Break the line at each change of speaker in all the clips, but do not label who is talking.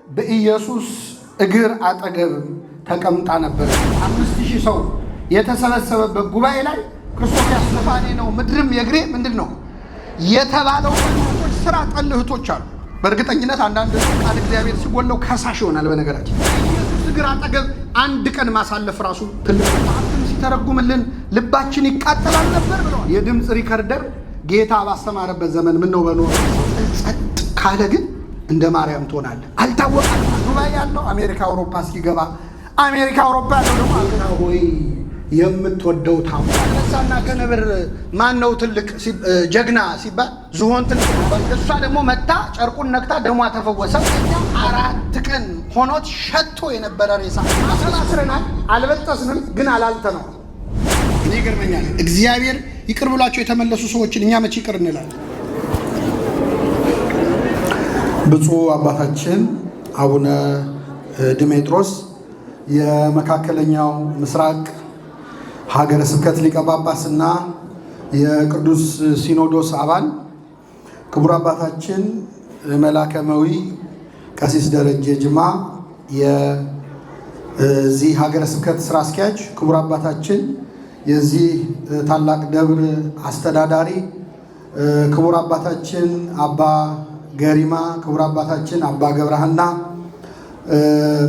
በኢየሱስ እግር አጠገብ ተቀምጣ ነበር። 5000 ሰው የተሰበሰበበት ጉባኤ ላይ ክርስቶስ ያስነፋኔ ነው ምድርም የእግሬ ምንድነው የተባለው ሰዎች ስራ ጠል እህቶች አሉ። በእርግጠኝነት አንዳንድ ቃል እግዚአብሔር ሲጎለው ከሳሽ ይሆናል። በነገራችን ኢየሱስ እግር አጠገብ አንድ ቀን ማሳለፍ ራሱ ትልቅ ታሪክ ሲተረጉምልን ልባችን ይቃጠላል ነበር ብለዋል። የድምጽ ሪከርደር ጌታ ባስተማረበት ዘመን ምን ነው በኖር ጸጥ ካለ ግን እንደ ማርያም ትሆናለህ። አልታወቀም። ዱባይ ያለው አሜሪካ አውሮፓ እስኪገባ አሜሪካ አውሮፓ ያለው ደግሞ አገና ሆይ የምትወደው ታውቃለህና ከነብር ማን ነው ትልቅ ጀግና ሲባል ዝሆን ትልቅ ነው። እሷ ደግሞ መጣ ጨርቁን ነክታ ደሟ ተፈወሰ። 4 ቀን ሆኖት ሸቶ የነበረ ሬሳ አሰላስረናል። አልበጠስንም ግን አላልተነው። እኔ ይገርመኛል። እግዚአብሔር ይቅር ብሏቸው የተመለሱ ሰዎችን እኛ መቼ ይቅር እንላለን? ብፁዕ አባታችን አቡነ ድሜጥሮስ የመካከለኛው ምስራቅ ሀገረ ስብከት ሊቀ ጳጳስና የቅዱስ ሲኖዶስ አባል፣ ክቡር አባታችን መላከመዊ ቀሲስ ደረጀ ጅማ የዚህ ሀገረ ስብከት ስራ አስኪያጅ፣ ክቡር አባታችን የዚህ ታላቅ ደብር አስተዳዳሪ፣ ክቡር አባታችን አባ ገሪማ፣ ክቡር አባታችን አባ ገብረሃና፣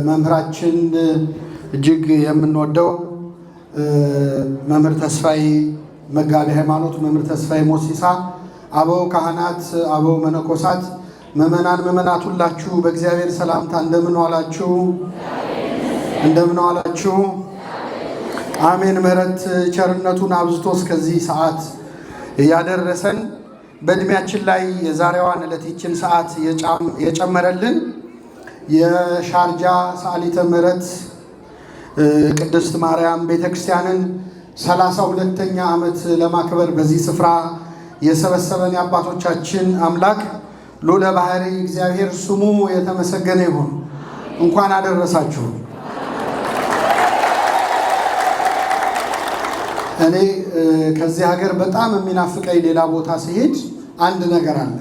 መምህራችን እጅግ የምንወደው መምህር ተስፋዬ መጋቢ ሃይማኖት፣ መምህር ተስፋዬ ሞሲሳ፣ አበው ካህናት፣ አበው መነኮሳት፣ ምዕመናን ምዕመናት ሁላችሁ በእግዚአብሔር ሰላምታ እንደምን ዋላችሁ? እንደምን ዋላችሁ? አሜን። ምሕረት ቸርነቱን አብዝቶ እስከዚህ ሰዓት ያደረሰን በእድሜያችን ላይ የዛሬዋን ዕለት ይችን ሰዓት የጨመረልን የሻርጃ ሰዓሊተ ምሕረት ቅድስት ማርያም ቤተክርስቲያንን 32ኛ ዓመት ለማክበር በዚህ ስፍራ የሰበሰበን የአባቶቻችን አምላክ ልዑለ ባሕርይ እግዚአብሔር ስሙ የተመሰገነ ይሁን። እንኳን አደረሳችሁ። እኔ ከዚህ ሀገር በጣም የሚናፍቀኝ ሌላ ቦታ ሲሄድ አንድ ነገር አለ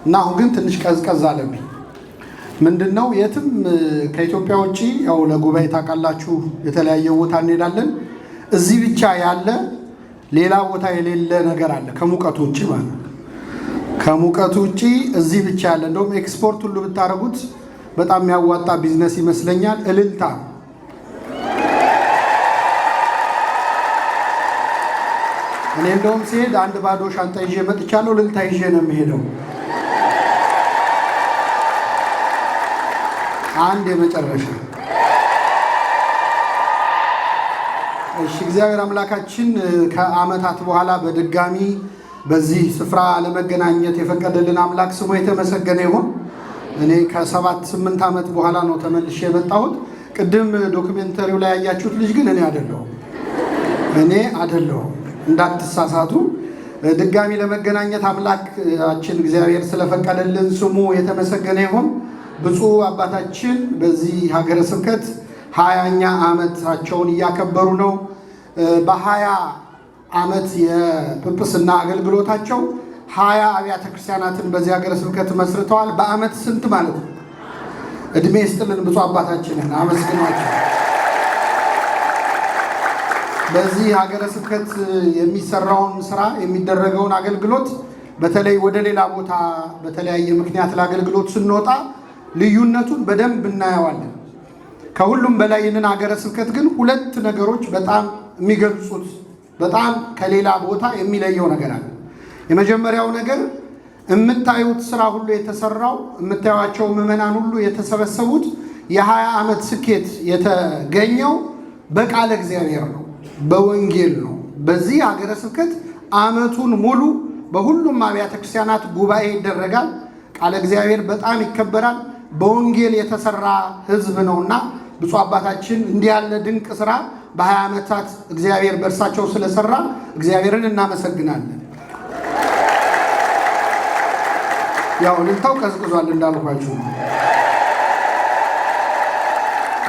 እና አሁን ግን ትንሽ ቀዝቀዝ አለብኝ። ምንድነው? የትም ከኢትዮጵያ ውጪ ያው ለጉባኤ ታውቃላችሁ የተለያየ ቦታ እንሄዳለን። እዚህ ብቻ ያለ ሌላ ቦታ የሌለ ነገር አለ ከሙቀቱ ውጪ ማለት ነው። ከሙቀቱ ውጪ እዚህ ብቻ ያለ እንደውም ኤክስፖርት ሁሉ ብታረጉት በጣም የሚያዋጣ ቢዝነስ ይመስለኛል። እልልታ እኔ እንደውም ሲሄድ አንድ ባዶ ሻንጣ ይዤ መጥቻለሁ። እልልታ ይዤ ነው የምሄደው። አንድ የመጨረሻ እሺ፣ እግዚአብሔር አምላካችን ከዓመታት በኋላ በድጋሚ በዚህ ስፍራ ለመገናኘት የፈቀደልን አምላክ ስሙ የተመሰገነ ይሁን። እኔ ከ7-8 ዓመት በኋላ ነው ተመልሼ የመጣሁት። ቅድም ዶክመንተሪው ላይ ያያችሁት ልጅ ግን እኔ አይደለሁም። እንዳትሳሳቱ። ድጋሚ ለመገናኘት አምላካችን እግዚአብሔር ስለፈቀደልን ስሙ የተመሰገነ ይሁን። ብፁዕ አባታችን በዚህ ሀገረ ስብከት 20ኛ ዓመታቸውን እያከበሩ ነው። በ20 ዓመት የጵጵስና አገልግሎታቸው 20 አብያተ ክርስቲያናትን በዚህ ሀገረ ስብከት መስርተዋል። በዓመት ስንት ማለት ነው? እድሜ ይስጥልን ብፁዕ አባታችንን አመስግኗቸው። በዚህ ሀገረ ስብከት የሚሰራውን ስራ የሚደረገውን አገልግሎት በተለይ ወደ ሌላ ቦታ በተለያየ ምክንያት ለአገልግሎት ስንወጣ ልዩነቱን በደንብ እናየዋለን። ከሁሉም በላይ ይህንን ሀገረ ስብከት ግን 2 ነገሮች በጣም የሚገልጹት በጣም ከሌላ ቦታ የሚለየው ነገር አለ። የመጀመሪያው ነገር የምታዩት ስራ ሁሉ የተሰራው የምታዩቸው ምዕመናን ሁሉ የተሰበሰቡት የ20 ዓመት ስኬት የተገኘው በቃለ እግዚአብሔር ነው፣ በወንጌል ነው። በዚህ ሀገረ ስብከት ዓመቱን ሙሉ በሁሉም አብያተ ክርስቲያናት ጉባኤ ይደረጋል። ቃለ እግዚአብሔር በጣም ይከበራል። በወንጌል የተሰራ ሕዝብ ነውና ብፁዕ አባታችን እንዲህ ያለ ድንቅ ስራ በ20 ዓመታት እግዚአብሔር በእርሳቸው ስለሰራ እግዚአብሔርን እናመሰግናለን። ያው ልልታው ቀዝቅዟል እንዳልኳችሁ።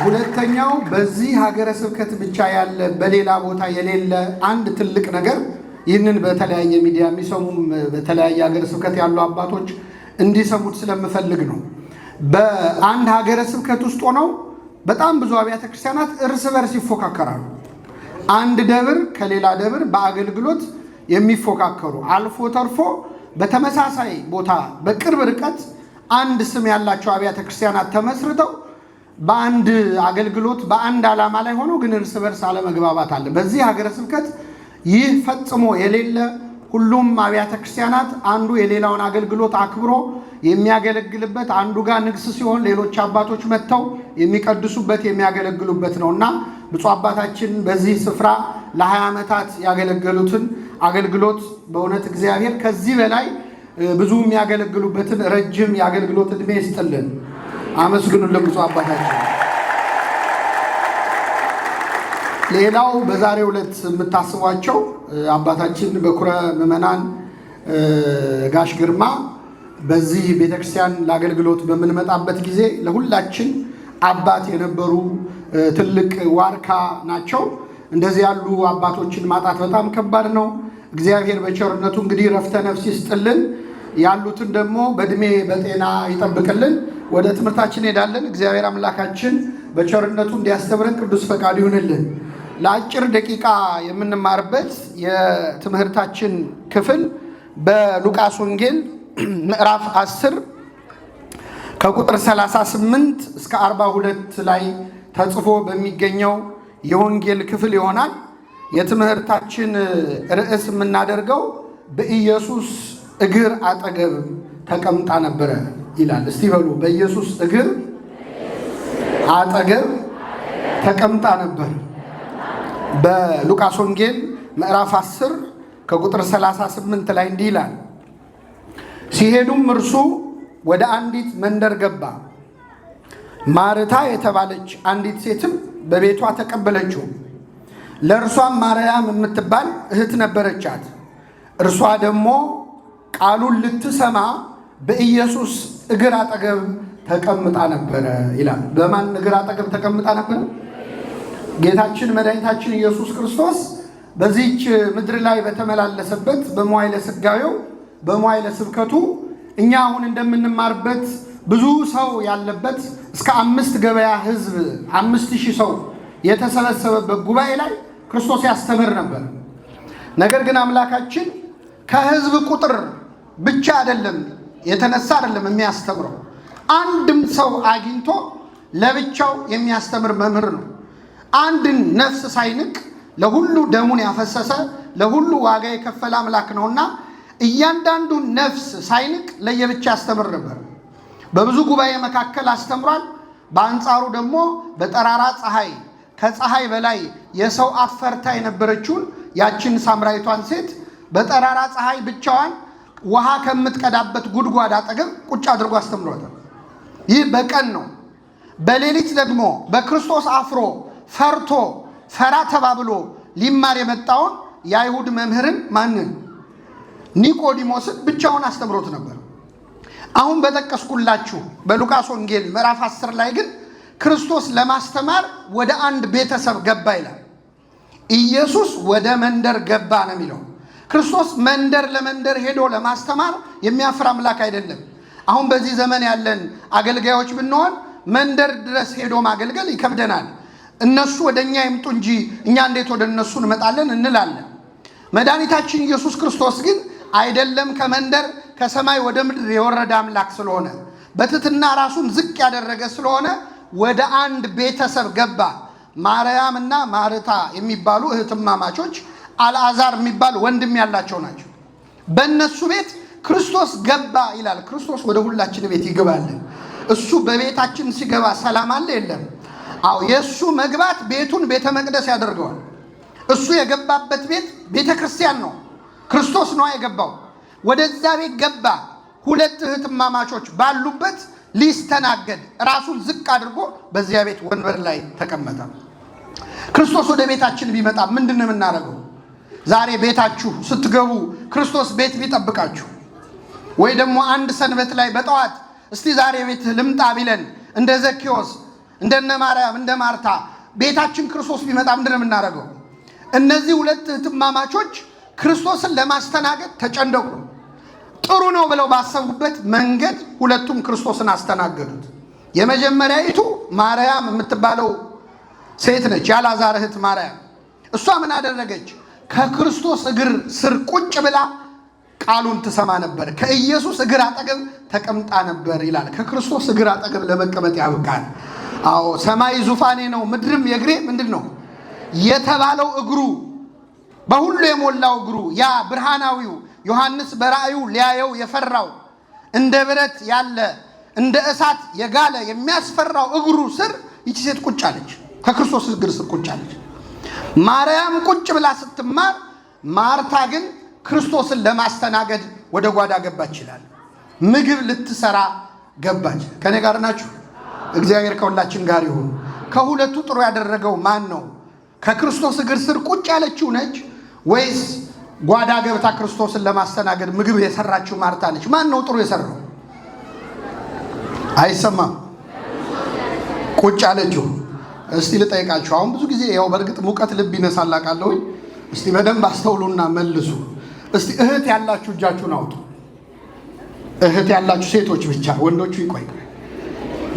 ሁለተኛው በዚህ ሀገረ ስብከት ብቻ ያለ በሌላ ቦታ የሌለ አንድ ትልቅ ነገር ይህንን በተለያየ ሚዲያ የሚሰሙም በተለያየ ሀገረ ስብከት ያሉ አባቶች እንዲሰሙት ስለምፈልግ ነው። በአንድ ሀገረ ስብከት ውስጥ ሆነው በጣም ብዙ አብያተ ክርስቲያናት እርስ በርስ ይፎካከራሉ። አንድ ደብር ከሌላ ደብር በአገልግሎት የሚፎካከሩ አልፎ ተርፎ በተመሳሳይ ቦታ በቅርብ ርቀት አንድ ስም ያላቸው አብያተ ክርስቲያናት ተመስርተው በአንድ አገልግሎት በአንድ ዓላማ ላይ ሆነው ግን እርስ በርስ አለመግባባት አለ። በዚህ ሀገረ ስብከት ይህ ፈጽሞ የሌለ፣ ሁሉም አብያተ ክርስቲያናት አንዱ የሌላውን አገልግሎት አክብሮ የሚያገለግልበት፣ አንዱ ጋር ንግስ ሲሆን ሌሎች አባቶች መጥተው የሚቀድሱበት የሚያገለግሉበት ነውና ብፁዕ አባታችን በዚህ ስፍራ ለ20 ዓመታት ያገለገሉትን አገልግሎት በእውነት እግዚአብሔር ከዚህ በላይ ብዙ የሚያገለግሉበትን ረጅም የአገልግሎት ዕድሜ ይስጥልን። አመስግኑልን ብፁዕ አባታችን። ሌላው በዛሬው ዕለት የምታስቧቸው አባታችን በኩረ ምዕመናን ጋሽ ግርማ በዚህ ቤተክርስቲያን ለአገልግሎት በምንመጣበት ጊዜ ለሁላችን አባት የነበሩ ትልቅ ዋርካ ናቸው። እንደዚህ ያሉ አባቶችን ማጣት በጣም ከባድ ነው። እግዚአብሔር በቸርነቱ እንግዲህ ረፍተ ነፍስ ይስጥልን፣ ያሉትን ደግሞ በእድሜ በጤና ይጠብቅልን። ወደ ትምህርታችን ሄዳለን። እግዚአብሔር አምላካችን በቸርነቱ እንዲያስተምረን ቅዱስ ፈቃድ ይሁንልን። ለአጭር ደቂቃ የምንማርበት የትምህርታችን ክፍል በሉቃስ ወንጌል ምዕራፍ 10 ከቁጥር 38 እስከ 42 ላይ ተጽፎ በሚገኘው የወንጌል ክፍል ይሆናል። የትምህርታችን ርዕስ የምናደርገው በኢየሱስ እግር አጠገብ ተቀምጣ ነበረ ይላል። እስቲ በሉ፣ በኢየሱስ እግር አጠገብ ተቀምጣ ነበር። በሉቃስ ወንጌል ምዕራፍ 10 ከቁጥር 38 ላይ እንዲህ ይላል። ሲሄዱም እርሱ ወደ አንዲት መንደር ገባ። ማርታ የተባለች አንዲት ሴትም በቤቷ ተቀበለችው። ለእርሷም ማርያም የምትባል እህት ነበረቻት። እርሷ ደግሞ ቃሉን ልትሰማ በኢየሱስ እግር አጠገብ ተቀምጣ ነበረ ይላል። በማን እግር አጠገብ ተቀምጣ ነበረ? ጌታችን መድኃኒታችን ኢየሱስ ክርስቶስ በዚህች ምድር ላይ በተመላለሰበት በመዋዕለ ሥጋዌው በመዋዕለ ስብከቱ እኛ አሁን እንደምንማርበት ብዙ ሰው ያለበት እስከ 5 ገበያ ሕዝብ 5000 ሰው የተሰበሰበበት ጉባኤ ላይ ክርስቶስ ያስተምር ነበር። ነገር ግን አምላካችን ከሕዝብ ቁጥር ብቻ አይደለም የተነሳ አይደለም የሚያስተምረው፣ አንድም ሰው አግኝቶ ለብቻው የሚያስተምር መምህር ነው። አንድን ነፍስ ሳይንቅ ለሁሉ ደሙን ያፈሰሰ ለሁሉ ዋጋ የከፈለ አምላክ ነውና እያንዳንዱ ነፍስ ሳይንቅ ለየብቻ ያስተምር ነበር። በብዙ ጉባኤ መካከል አስተምሯል። በአንጻሩ ደግሞ በጠራራ ፀሐይ ከፀሐይ በላይ የሰው አፈርታ የነበረችውን ያችን ሳምራዊቷን ሴት በጠራራ ፀሐይ ብቻዋን ውሃ ከምትቀዳበት ጉድጓድ አጠገብ ቁጭ አድርጎ አስተምሯታል። ይህ በቀን ነው። በሌሊት ደግሞ በክርስቶስ አፍሮ ፈርቶ ፈራ ተባብሎ ሊማር የመጣውን የአይሁድ መምህርን ማንን? ኒቆዲሞስን ብቻውን አስተምሮት ነበር። አሁን በጠቀስኩላችሁ በሉቃስ ወንጌል ምዕራፍ 10 ላይ ግን ክርስቶስ ለማስተማር ወደ አንድ ቤተሰብ ገባ ይላል። ኢየሱስ ወደ መንደር ገባ ነው የሚለው። ክርስቶስ መንደር ለመንደር ሄዶ ለማስተማር የሚያፍር አምላክ አይደለም። አሁን በዚህ ዘመን ያለን አገልጋዮች ብንሆን መንደር ድረስ ሄዶ ማገልገል ይከብደናል። እነሱ ወደ እኛ ይምጡ እንጂ እኛ እንዴት ወደ እነሱ እንመጣለን እንላለን። መድኃኒታችን ኢየሱስ ክርስቶስ ግን አይደለም ከመንደር ከሰማይ ወደ ምድር የወረደ አምላክ ስለሆነ በትሕትና ራሱን ዝቅ ያደረገ ስለሆነ ወደ አንድ ቤተሰብ ገባ። ማርያም እና ማርታ የሚባሉ እህትማማቾች አልዓዛር የሚባል ወንድም ያላቸው ናቸው። በእነሱ ቤት ክርስቶስ ገባ ይላል። ክርስቶስ ወደ ሁላችን ቤት ይገባልን። እሱ በቤታችን ሲገባ ሰላም አለ የለም? አዎ፣ የእሱ መግባት ቤቱን ቤተ መቅደስ ያደርገዋል። እሱ የገባበት ቤት ቤተ ክርስቲያን ነው። ክርስቶስ ነው የገባው። ወደዛ ቤት ገባ። ሁለት እህትማማቾች ባሉበት ሊስተናገድ ራሱን ዝቅ አድርጎ በዚያ ቤት ወንበር ላይ ተቀመጠ። ክርስቶስ ወደ ቤታችን ቢመጣ ምንድን ነው የምናደርገው? ዛሬ ቤታችሁ ስትገቡ ክርስቶስ ቤት ቢጠብቃችሁ፣ ወይ ደግሞ አንድ ሰንበት ላይ በጠዋት እስቲ ዛሬ ቤት ልምጣ ቢለን እንደ ዘኬዎስ እንደነ ማርያም እንደ ማርታ ቤታችን ክርስቶስ ቢመጣ ምንድን ነው የምናደርገው? እነዚህ ሁለት እህትማማቾች ክርስቶስን ለማስተናገድ ተጨንቀቁ። ጥሩ ነው ብለው ባሰቡበት መንገድ ሁለቱም ክርስቶስን አስተናገዱት። የመጀመሪያይቱ ማርያም የምትባለው ሴት ነች፣ የአልዓዛር እህት ማርያም። እሷ ምን አደረገች? ከክርስቶስ እግር ስር ቁጭ ብላ ቃሉን ትሰማ ነበር። ከኢየሱስ እግር አጠገብ ተቀምጣ ነበር ይላል። ከክርስቶስ እግር አጠገብ ለመቀመጥ ያብቃል። አዎ ሰማይ ዙፋኔ ነው፣ ምድርም የእግሬ ምንድን ነው የተባለው እግሩ፣ በሁሉ የሞላው እግሩ፣ ያ ብርሃናዊው ዮሐንስ በራእዩ ሊያየው የፈራው እንደ ብረት ያለ እንደ እሳት የጋለ የሚያስፈራው እግሩ ስር ይቺ ሴት ቁጭ አለች። ከክርስቶስ እግር ስር ቁጭ አለች። ማርያም ቁጭ ብላ ስትማር፣ ማርታ ግን ክርስቶስን ለማስተናገድ ወደ ጓዳ ገባች ይላል። ምግብ ልትሰራ ገባች። ከኔ ጋር ናችሁ? እግዚአብሔር ከሁላችን ጋር ይሁን። ከሁለቱ ጥሩ ያደረገው ማን ነው? ከክርስቶስ እግር ስር ቁጭ ያለችው ነች ወይስ ጓዳ ገብታ ክርስቶስን ለማስተናገድ ምግብ የሰራችው ማርታ ነች? ማን ነው ጥሩ የሰራው? አይሰማም። ቁጭ ያለችው። እስቲ ልጠይቃችሁ። አሁን ብዙ ጊዜ ያው በእርግጥ ሙቀት ልብ ይነሳል አውቃለሁ። እስቲ በደንብ አስተውሉና መልሱ። እስቲ እህት ያላችሁ እጃችሁን አውጡ። እህት ያላችሁ ሴቶች ብቻ፣ ወንዶቹ ይቆይ።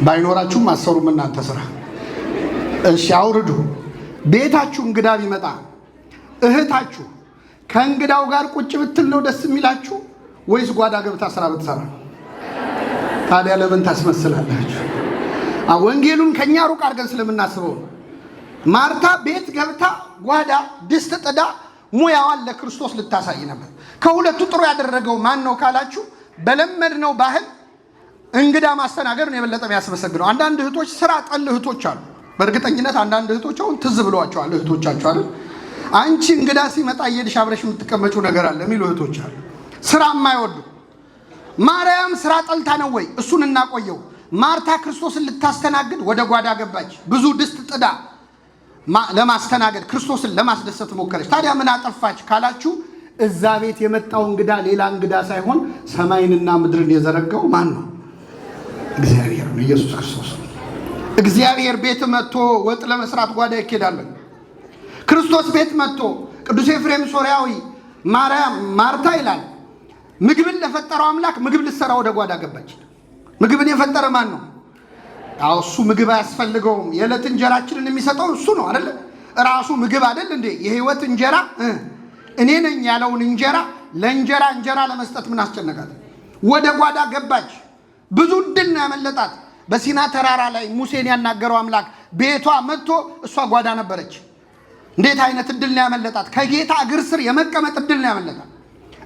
ባይኖራችሁም አሰሩም እናንተ ስራ። እሺ አውርዱ። ቤታችሁ እንግዳ ቢመጣ እህታችሁ ከእንግዳው ጋር ቁጭ ብትል ነው ደስ የሚላችሁ ወይስ ጓዳ ገብታ ስራ ብትሰራ? ታዲያ ለምን ታስመስላላችሁ? ወንጌሉን ከኛ ሩቅ አድርገን ስለምናስበው ነው። ማርታ ቤት ገብታ ጓዳ ድስት ጥዳ ሙያዋን ለክርስቶስ ልታሳይ ነበር። ከሁለቱ ጥሩ ያደረገው ማን ነው ካላችሁ፣ በለመድነው ባህል እንግዳ ማስተናገድ ነው የበለጠ የሚያስመሰግነው። አንዳንድ እህቶች ስራ ጠል እህቶች አሉ። በእርግጠኝነት አንዳንድ እህቶች አሁን ትዝ ብለዋቸዋል እህቶቻቸው አይደል? አንቺ እንግዳ ሲመጣ እየሄድሽ አብረሽ የምትቀመጪው ነገር አለ የሚሉ እህቶች አሉ። ስራ የማይወዱ። ማርያም ስራ ጠልታ ነው ወይ? እሱን እናቆየው። ማርታ ክርስቶስን ልታስተናግድ ወደ ጓዳ ገባች። ብዙ ድስት ጥዳ ለማስተናገድ ክርስቶስን ለማስደሰት ሞከረች። ታዲያ ምን አጠፋች ካላችሁ፣ እዛ ቤት የመጣው እንግዳ ሌላ እንግዳ ሳይሆን ሰማይንና ምድርን የዘረጋው ማን ነው? እግዚአብሔር ነው፣ ኢየሱስ ክርስቶስ ነው። እግዚአብሔር ቤት መጥቶ ወጥ ለመስራት ጓዳ ይኬዳል። ክርስቶስ ቤት መጥቶ ቅዱስ ኤፍሬም ሶርያዊ ማርታ ይላል ምግብን ለፈጠረው አምላክ ምግብ ልትሰራ ወደ ጓዳ ገባች። ምግብን የፈጠረ ማን ነው? አዎ እሱ ምግብ አያስፈልገውም። የዕለት እንጀራችንን የሚሰጠው እሱ ነው አይደል? ራሱ ምግብ አይደል እንዴ? የህይወት እንጀራ እኔ ነኝ ያለውን እንጀራ ለእንጀራ እንጀራ ለመስጠት ምን አስጨነቃት? ወደ ጓዳ ገባች። ብዙ ዕድል ነው ያመለጣት። በሲና ተራራ ላይ ሙሴን ያናገረው አምላክ ቤቷ መጥቶ እሷ ጓዳ ነበረች። እንዴት አይነት ዕድል ነው ያመለጣት! ከጌታ እግር ስር የመቀመጥ ዕድል ነው ያመለጣት።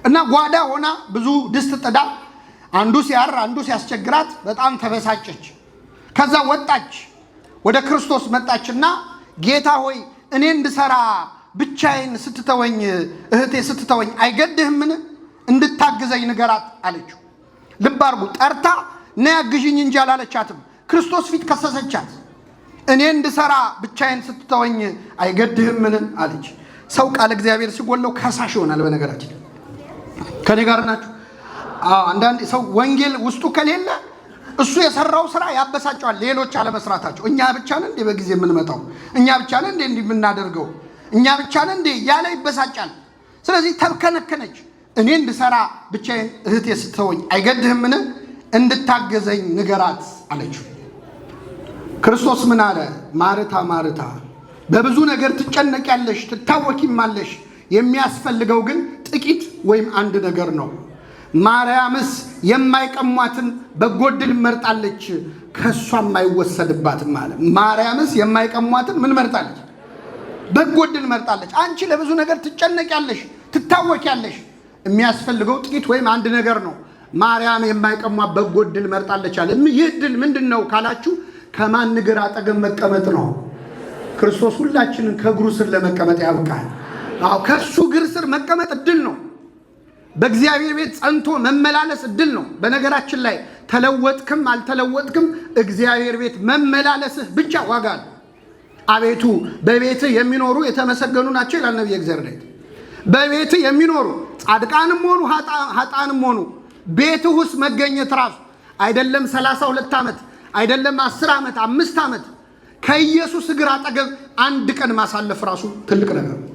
እና ጓዳ ሆና ብዙ ድስት ጥዳ አንዱ ሲያር አንዱ ሲያስቸግራት በጣም ተበሳጨች። ከዛ ወጣች፣ ወደ ክርስቶስ መጣችና ጌታ ሆይ እኔ እንድሰራ ብቻዬን ስትተወኝ እህቴ ስትተወኝ አይገድህምን? እንድታግዘኝ ንገራት አለችው። ልብ አድርጉ። ጠርታ ነይ አግዥኝ እንጂ አላለቻትም። ክርስቶስ ፊት ከሰሰቻት። እኔ እንድሰራ ብቻዬን ስትተወኝ አይገድህምን አለች። ሰው ቃል እግዚአብሔር ሲጎለው ከሳሽ ይሆናል። በነገራችን ከኔ ጋር ናችሁ? አንዳንድ ሰው ወንጌል ውስጡ ከሌለ እሱ የሰራው ስራ ያበሳጨዋል፣ ሌሎች አለመስራታቸው። እኛ ብቻ ነን እንዴ በጊዜ የምንመጣው? እኛ ብቻ ነን እንዴ እንዲህ የምናደርገው? እኛ ብቻ ነን እንዴ ያለ ይበሳጫል። ስለዚህ ተብከነከነች። እኔ እንድሰራ ብቻዬን እህቴ ስትተወኝ አይገድህምን? እንድታገዘኝ ንገራት አለችው። ክርስቶስ ምን አለ? ማርታ ማርታ በብዙ ነገር ትጨነቂያለሽ፣ ትታወኪማለሽ። የሚያስፈልገው ግን ጥቂት ወይም አንድ ነገር ነው። ማርያምስ የማይቀሟትን በጎ ዕድል መርጣለች፣ ከሷም አይወሰድባትም አለ። ማርያምስ የማይቀሟትን ምን መርጣለች? በጎ ዕድል መርጣለች። አንቺ ለብዙ ነገር ትጨነቂያለሽ፣ ትታወቂያለሽ። የሚያስፈልገው ጥቂት ወይም አንድ ነገር ነው። ማርያም የማይቀሟት በጎ ዕድል መርጣለች አለ። ይህ ዕድል ምንድን ነው ካላችሁ፣ ከማን እግር አጠገብ መቀመጥ ነው። ክርስቶስ ሁላችንን ከእግሩ ስር ለመቀመጥ ያብቃል። አዎ ከእሱ እግር ስር መቀመጥ ዕድል ነው። በእግዚአብሔር ቤት ጸንቶ መመላለስ ዕድል ነው። በነገራችን ላይ ተለወጥክም አልተለወጥክም እግዚአብሔር ቤት መመላለስህ ብቻ ዋጋ ነው። አቤቱ በቤትህ የሚኖሩ የተመሰገኑ ናቸው ይላል ነቢየ እግዚአብሔር። በቤትህ የሚኖሩ ጻድቃንም ሆኑ ኃጥአንም ሆኑ ቤትህ ውስጥ መገኘት ራሱ አይደለም 32 ዓመት አይደለም 10 ዓመት 5 ዓመት ከኢየሱስ እግር አጠገብ አንድ ቀን ማሳለፍ ራሱ ትልቅ ነገር ነው።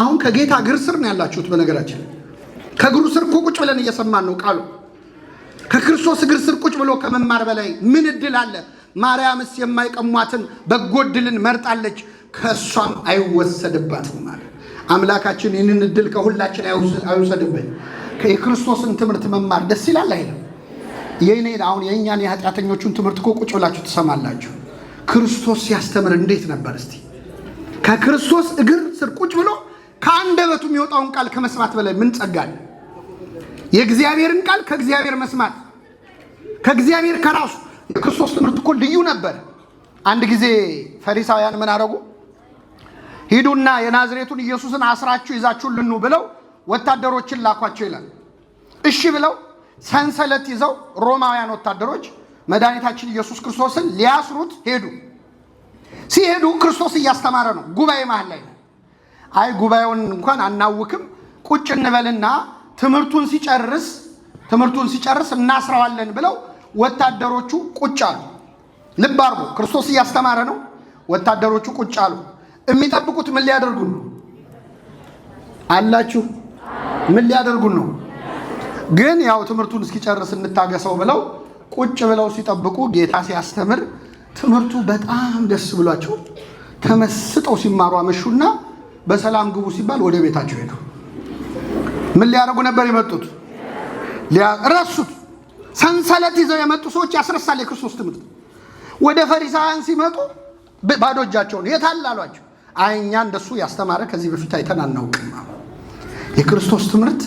አሁን ከጌታ እግር ስር ነው ያላችሁት። በነገራችን ከእግሩ ስር እኮ ቁጭ ብለን እየሰማን ነው ቃሉ። ከክርስቶስ እግር ስር ቁጭ ብሎ ከመማር በላይ ምን ዕድል አለ? ማርያምስ የማይቀሟትን በጎ ዕድልን መርጣለች፣ ከእሷም አይወሰድባትም ማለት። አምላካችን ይህንን ዕድል ከሁላችን አይወሰድብን። የክርስቶስን ትምህርት መማር ደስ ይላል አይደል? አሁን የእኛን የኃጢአተኞቹን ትምህርት እኮ ቁጭ ብላችሁ ትሰማላችሁ። ክርስቶስ ሲያስተምር እንዴት ነበር? እስቲ ከክርስቶስ እግር ስር ቁጭ ብሎ ከአንደበቱ የሚወጣውን ቃል ከመስማት በላይ ምን ጸጋ አለ? የእግዚአብሔርን ቃል ከእግዚአብሔር መስማት፣ ከእግዚአብሔር ከራሱ። የክርስቶስ ትምህርት እኮ ልዩ ነበር። አንድ ጊዜ ፈሪሳውያን ምን አረጉ? ሂዱና የናዝሬቱን ኢየሱስን አስራችሁ ይዛችሁልን ኑ ብለው ወታደሮችን ላኳቸው ይላል። እሺ ብለው ሰንሰለት ይዘው ሮማውያን ወታደሮች መድኃኒታችን ኢየሱስ ክርስቶስን ሊያስሩት ሄዱ። ሲሄዱ ክርስቶስ እያስተማረ ነው። ጉባኤ መሃል ላይ ነው። አይ ጉባኤውን እንኳን አናውክም፣ ቁጭ እንበልና ትምህርቱን ሲጨርስ እናስረዋለን ብለው ወታደሮቹ ቁጭ አሉ። ልብ አድርጉ፣ ክርስቶስ እያስተማረ ነው። ወታደሮቹ ቁጭ አሉ። የሚጠብቁት ምን ሊያደርጉን ነው አላችሁ? ምን ሊያደርጉን ነው? ግን ያው ትምህርቱን እስኪጨርስ እንታገሰው ብለው ቁጭ ብለው ሲጠብቁ ጌታ ሲያስተምር ትምህርቱ በጣም ደስ ብሏቸው ተመስጠው ሲማሩ አመሹና በሰላም ግቡ ሲባል ወደ ቤታቸው ሄዱ። ምን ሊያደርጉ ነበር የመጡት? ረሱት። ሰንሰለት ይዘው የመጡ ሰዎች ያስረሳል የክርስቶስ ትምህርት። ወደ ፈሪሳውያን ሲመጡ ባዶ እጃቸውን የታል አሏቸው። አይ እኛ እንደሱ ያስተማረ ከዚህ በፊት አይተን አናውቅም። የክርስቶስ ትምህርት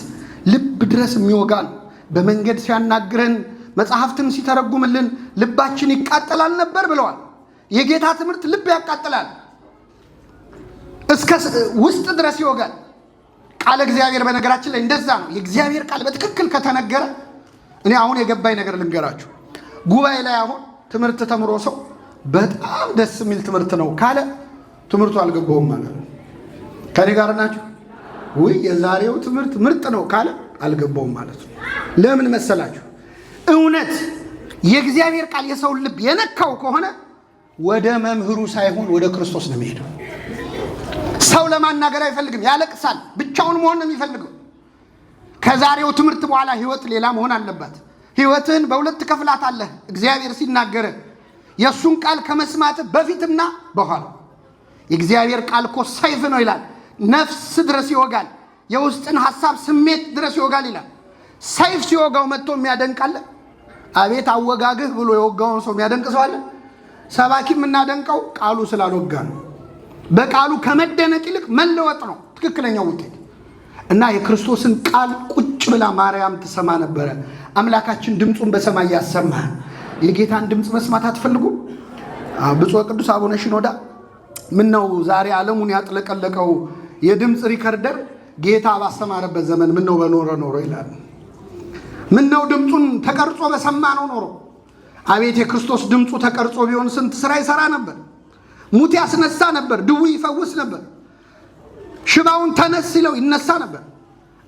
ልብ ድረስ የሚወጋ ነው። በመንገድ ሲያናግረን መጽሐፍትን ሲተረጉምልን ልባችን ይቃጠላል ነበር ብለዋል። የጌታ ትምህርት ልብ ያቃጥላል፣ እስከ ውስጥ ድረስ ይወጋል። ቃለ እግዚአብሔር በነገራችን ላይ እንደዛ ነው። የእግዚአብሔር ቃል በትክክል ከተነገረ እኔ አሁን የገባኝ ነገር ልንገራችሁ። ጉባኤ ላይ አሁን ትምህርት ተምሮ ሰው በጣም ደስ የሚል ትምህርት ነው ካለ ትምህርቱ አልገባውም ማለት ነው። ከኔ ጋር ናችሁ? ውይ የዛሬው ትምህርት ምርጥ ነው ካለ አልገባውም ማለት ነው። ለምን መሰላችሁ? እውነት የእግዚአብሔር ቃል የሰውን ልብ የነካው ከሆነ ወደ መምህሩ ሳይሆን ወደ ክርስቶስ ነው የሚሄደው። ሰው ለማናገር አይፈልግም፣ ያለቅሳል። ብቻውን መሆን ነው የሚፈልገው። ከዛሬው ትምህርት በኋላ ህይወት ሌላ መሆን አለባት። ህይወትን በሁለት ከፍላት አለ እግዚአብሔር ሲናገር፣ የእሱን ቃል ከመስማት በፊትና በኋላ። የእግዚአብሔር ቃል እኮ ሰይፍ ነው ይላል። ነፍስ ድረስ ይወጋል፣ የውስጥን ሐሳብ ስሜት ድረስ ይወጋል ይላል። ሰይፍ ሲወጋው መጥቶ የሚያደንቃለ? አቤት አወጋግህ ብሎ የወጋውን ሰው የሚያደንቅ ሰው አለ? ሰባኪ የምናደንቀው ቃሉ ስላልወጋ ነው። በቃሉ ከመደነቅ ይልቅ መለወጥ ነው ትክክለኛው ውጤት። እና የክርስቶስን ቃል ቁጭ ብላ ማርያም ትሰማ ነበረ። አምላካችን ድምፁን በሰማይ ያሰማ። የጌታን ድምፅ መስማት አትፈልጉም? ብፁዕ ቅዱስ አቡነ ሽኖዳ ምን ነው ዛሬ ዓለሙን ያጥለቀለቀው የድምፅ ሪከርደር ጌታ ባስተማረበት ዘመን ምን ነው በኖረ ኖሮ ይላል። ምን ነው ድምፁን ተቀርጾ በሰማ ነው ኖሮ። አቤት የክርስቶስ ድምፁ ተቀርጾ ቢሆን ስንት ስራ ይሰራ ነበር። ሙት ያስነሳ ነበር፣ ድውይ ይፈውስ ነበር፣ ሽባውን ተነስ ሲለው ይነሳ ነበር።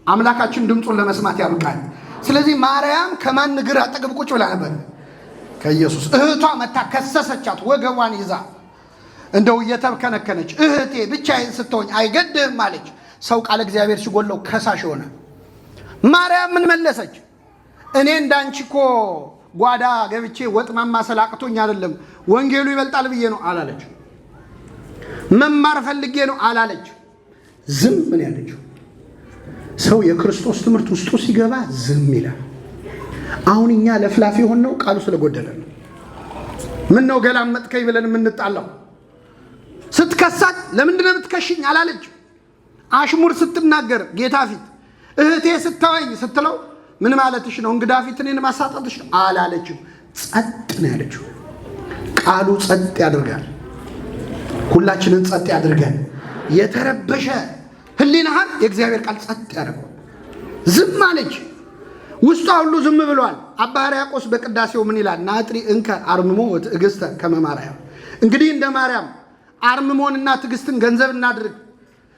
አምላካችን ድምፁን ለመስማት ያብቃል። ስለዚህ ማርያም ከማን እግር አጠገብ ቁጭ ብላ ነበር? ከኢየሱስ። እህቷ መታ ከሰሰቻት፣ ወገቧን ይዛ እንደው እየተከነከነች እህቴ ብቻዬን ስትሆኝ አይገድህም አለች። ሰው ቃል እግዚአብሔር ሲጎለው ከሳሽ ሆነ። ማርያም ምን መለሰች? እኔ እንዳንቺ እኮ ጓዳ ገብቼ ወጥ ማማሰል አቅቶኝ አይደለም፣ ወንጌሉ ይበልጣል ብዬ ነው አላለች። መማር ፈልጌ ነው አላለች። ዝም ምን ያለችው? ሰው የክርስቶስ ትምህርት ውስጡ ሲገባ ዝም ይላል። አሁን እኛ ለፍላፊ ሆነው ቃሉ ስለጎደለ ነው። ምን ነው ገላመጥከኝ ብለን የምንጣላው? ስትከሳት ለምንድነው የምትከሽኝ አላለች። አሽሙር ስትናገር ጌታ ፊት እህቴ ስታወኝ ስትለው ምን ማለትሽ ነው? እንግዳ ፊት እኔን ማሳጣትሽ ነው አላለችም። ጸጥ ነው ያለችው። ቃሉ ጸጥ ያደርጋል። ሁላችንን ጸጥ ያደርጋል። የተረበሸ ህሊናህን የእግዚአብሔር ቃል ጸጥ ያደርጋል። ዝም አለች። ውስጧ ሁሉ ዝም ብሏል። አባ ሕርያቆስ በቅዳሴው ምን ይላል? ናጥሪ እንከ አርምሞ ወትዕግስተ ከመ ማርያም። እንግዲህ እንደ ማርያም አርምሞንና ትዕግስትን ገንዘብ እናድርግ።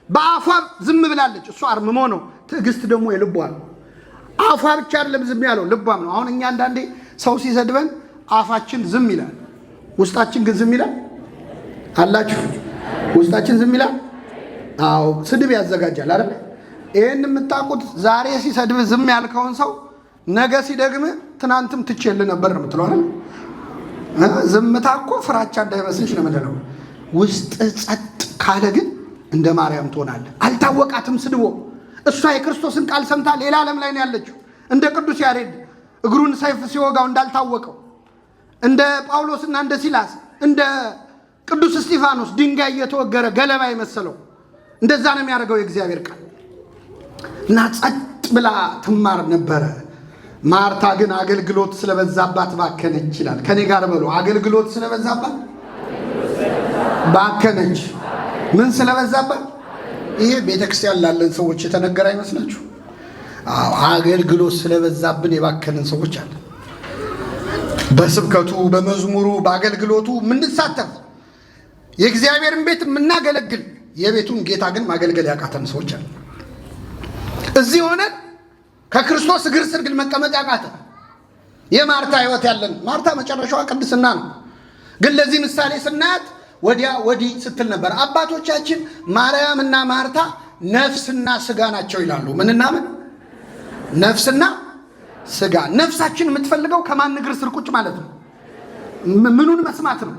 በአፏ ዝም ብላለች። እሷ አርምሞ ነው፣ ትዕግስት ደግሞ የልቧ ነው። አፏ ብቻ አይደለም ዝም ያለው ልቧም ነው። አሁን እኛ አንዳንዴ ሰው ሲሰድበን አፋችን ዝም ይላል፣ ውስጣችን ግን ዝም ይላል አላችሁ? ውስጣችን ዝም ይላል። አዎ ስድብ ያዘጋጃል አይደል? ይሄን የምታውቁት ዛሬ ሲሰድብ ዝም ያልከውን ሰው ነገ ሲደግም ትናንትም ትቼልህ ነበር ነው የምትለው አይደል? ዝምታ እኮ ፍራቻ እንዳይመስልሽ ነው የምንለው። ውስጥ ጸጥ ካለ ግን እንደ ማርያም ትሆናለህ። አልታወቃትም ስድቦ። እሷ የክርስቶስን ቃል ሰምታ ሌላ ዓለም ላይ ነው ያለችው። እንደ ቅዱስ ያሬድ እግሩን ሰይፍ ሲወጋው እንዳልታወቀው፣ እንደ ጳውሎስና እንደ ሲላስ፣ እንደ ቅዱስ እስጢፋኖስ ድንጋይ እየተወገረ ገለባ የመሰለው እንደዛ ነው የሚያደርገው የእግዚአብሔር ቃል። እና ጸጥ ብላ ትማር ነበረ። ማርታ ግን አገልግሎት ስለበዛባት ባከነች ይላል። ከኔ ጋር በሉ፣ አገልግሎት ስለበዛባት ባከነች። ምን ስለበዛባት? ይሄ ቤተክርስቲያን ላለን ሰዎች የተነገረ አይመስላችሁ? አገልግሎት ስለበዛብን የባከንን ሰዎች አለ። በስብከቱ፣ በመዝሙሩ፣ በአገልግሎቱ ምንሳተፍ የእግዚአብሔርን ቤት የምናገለግል የቤቱን ጌታ ግን ማገልገል ያቃተን ሰዎች አለ። እዚህ ሆነን ከክርስቶስ እግር ስር ግን መቀመጥ ያቃተን የማርታ ህይወት ያለን። ማርታ መጨረሻዋ ቅድስና ነው። ግን ለዚህ ምሳሌ ስናያት ወዲያ ወዲህ ስትል ነበር። አባቶቻችን ማርያምና ማርታ ነፍስና ስጋ ናቸው ይላሉ። ምንና ምን? ነፍስና ስጋ። ነፍሳችን የምትፈልገው ከማን እግር ስር ቁጭ ማለት ነው? ምኑን መስማት ነው?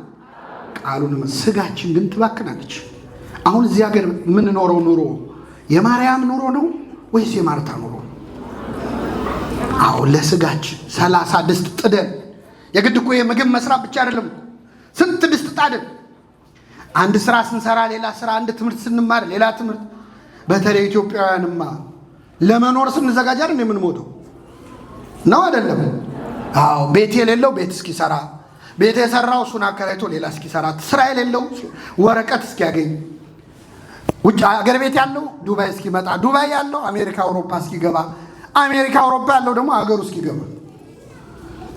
ቃሉን። ስጋችን ግን ትባክናለች። አሁን እዚህ ሀገር የምንኖረው ኑሮ የማርያም ኑሮ ነው ወይስ የማርታ ኑሮ? አሁን ለስጋችን 30 ድስት ጥደን፣ የግድ እኮ የምግብ መስራት ብቻ አይደለም። ስንት ድስት ጣድን። አንድ ስራ ስንሰራ ሌላ ስራ፣ አንድ ትምህርት ስንማር ሌላ ትምህርት። በተለይ ኢትዮጵያውያንማ ለመኖር ስንዘጋጅ አይደል የምንሞተው? ነው አይደለም? አዎ። ቤት የሌለው ቤት እስኪሰራ፣ ቤት የሰራው እሱን አከራይቶ ሌላ እስኪሰራ፣ ስራ የሌለው ወረቀት እስኪያገኝ፣ ውጭ ሀገር ቤት ያለው ዱባይ እስኪመጣ፣ ዱባይ ያለው አሜሪካ አውሮፓ እስኪገባ፣ አሜሪካ አውሮፓ ያለው ደግሞ አገሩ እስኪገባ።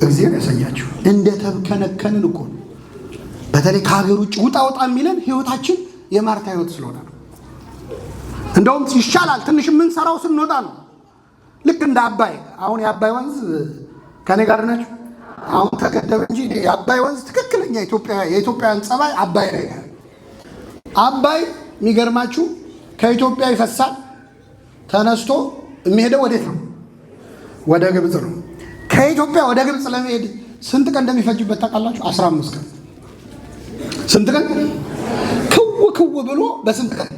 እግዚአብሔር ያሳያችሁ። እንደ ተብከነከንን እኮ በተለይ ከሀገር ውጭ ውጣ ውጣ የሚለን ህይወታችን የማርታ ህይወት ስለሆነ ነው። እንደውም ይሻላል ትንሽ የምንሰራው ስንወጣ ነው። ልክ እንደ አባይ። አሁን የአባይ ወንዝ ከኔ ጋር ናቸው። አሁን ተገደበ እንጂ የአባይ ወንዝ ትክክለኛ የኢትዮጵያውያን ጸባይ አባይ ላይ ነው። አባይ የሚገርማችሁ ከኢትዮጵያ ይፈሳል። ተነስቶ የሚሄደው ወዴት ነው? ወደ ግብፅ ነው። ከኢትዮጵያ ወደ ግብፅ ለመሄድ ስንት ቀን እንደሚፈጅበት ታውቃላችሁ? 15 ቀን። ስንት ቀን? ክው ክው ብሎ በስንት ቀን?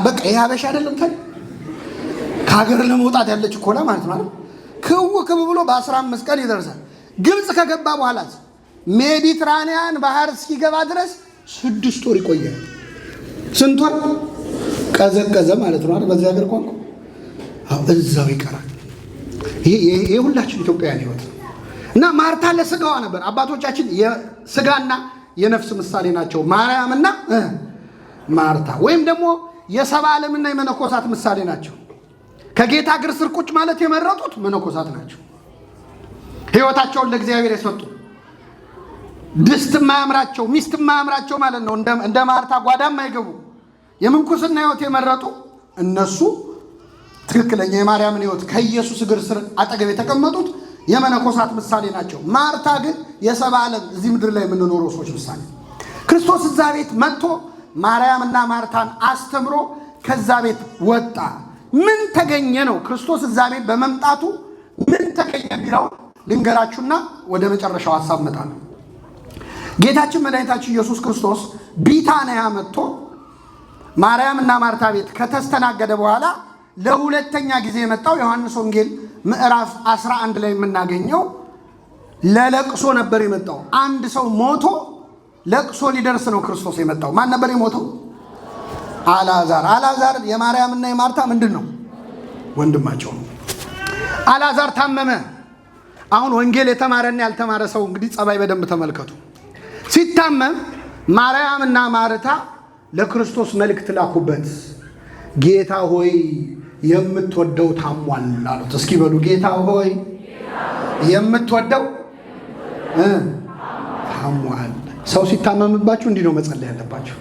በቃ ይህ ሀበሻ አይደለም። ከሀገር ለመውጣት ያለች እኮ ማለት ነው። ክው ክው ብሎ በ15 ቀን ይደርሳል። ግብፅ ከገባ በኋላ ሜዲትራኒያን ባህር እስኪገባ ድረስ 6 ወር ይቆያል። ስንት ወር? ቀዘቀዘ ማለት ነው። በዚህ ሀገር ቋንቋ እዛው ይቀራል። ይሄ ሁላችን ኢትዮጵያውያን ህይወት ነው። እና ማርታ ለስጋዋ ነበር። አባቶቻችን የስጋና የነፍስ ምሳሌ ናቸው። ማርያምና ማርታ ወይም ደግሞ የሰባ ዓለምና የመነኮሳት ምሳሌ ናቸው። ከጌታ እግር ስር ቁጭ ማለት የመረጡት መነኮሳት ናቸው። ህይወታቸውን ለእግዚአብሔር የሰጡ፣ ድስት ማያምራቸው፣ ሚስት ማያምራቸው ማለት ነው። እንደ ማርታ ጓዳም አይገቡ የምንኩስና ህይወት የመረጡ እነሱ ትክክለኛ የማርያምን ህይወት ከኢየሱስ እግር ስር አጠገብ የተቀመጡት የመነኮሳት ምሳሌ ናቸው። ማርታ ግን የሰባ ዓለም እዚህ ምድር ላይ የምንኖረው ሰዎች ምሳሌ። ክርስቶስ እዛ ቤት መጥቶ ማርያምና ማርታን አስተምሮ ከዛ ቤት ወጣ። ምን ተገኘ ነው? ክርስቶስ እዛ ቤት በመምጣቱ ምን ተገኘ የሚለው ልንገራችሁና ወደ መጨረሻው ሐሳብ እመጣለሁ። ጌታችን መድኃኒታችን ኢየሱስ ክርስቶስ ቢታንያ መጥቶ ማርያምና ማርታ ቤት ከተስተናገደ በኋላ ለሁለተኛ ጊዜ የመጣው ዮሐንስ ወንጌል ምዕራፍ 11 ላይ የምናገኘው ለለቅሶ ነበር የመጣው። አንድ ሰው ሞቶ ለቅሶ ሊደርስ ነው ክርስቶስ የመጣው። ማን ነበር የሞተው? አልዓዛር። አልዓዛር የማርያምና የማርታ ምንድን ነው? ወንድማቸው ነው። አልዓዛር ታመመ። አሁን ወንጌል የተማረና ያልተማረ ሰው እንግዲህ ጸባይ በደንብ ተመልከቱ። ሲታመም ማርያምና ማርታ ለክርስቶስ መልእክት ላኩበት። ጌታ ሆይ የምትወደው ታሟል አሉት። እስኪ በሉ ጌታ ሆይ የምትወደው ታሟል። ሰው ሲታመምባችሁ እንዲህ ነው መጸለይ ያለባችሁ።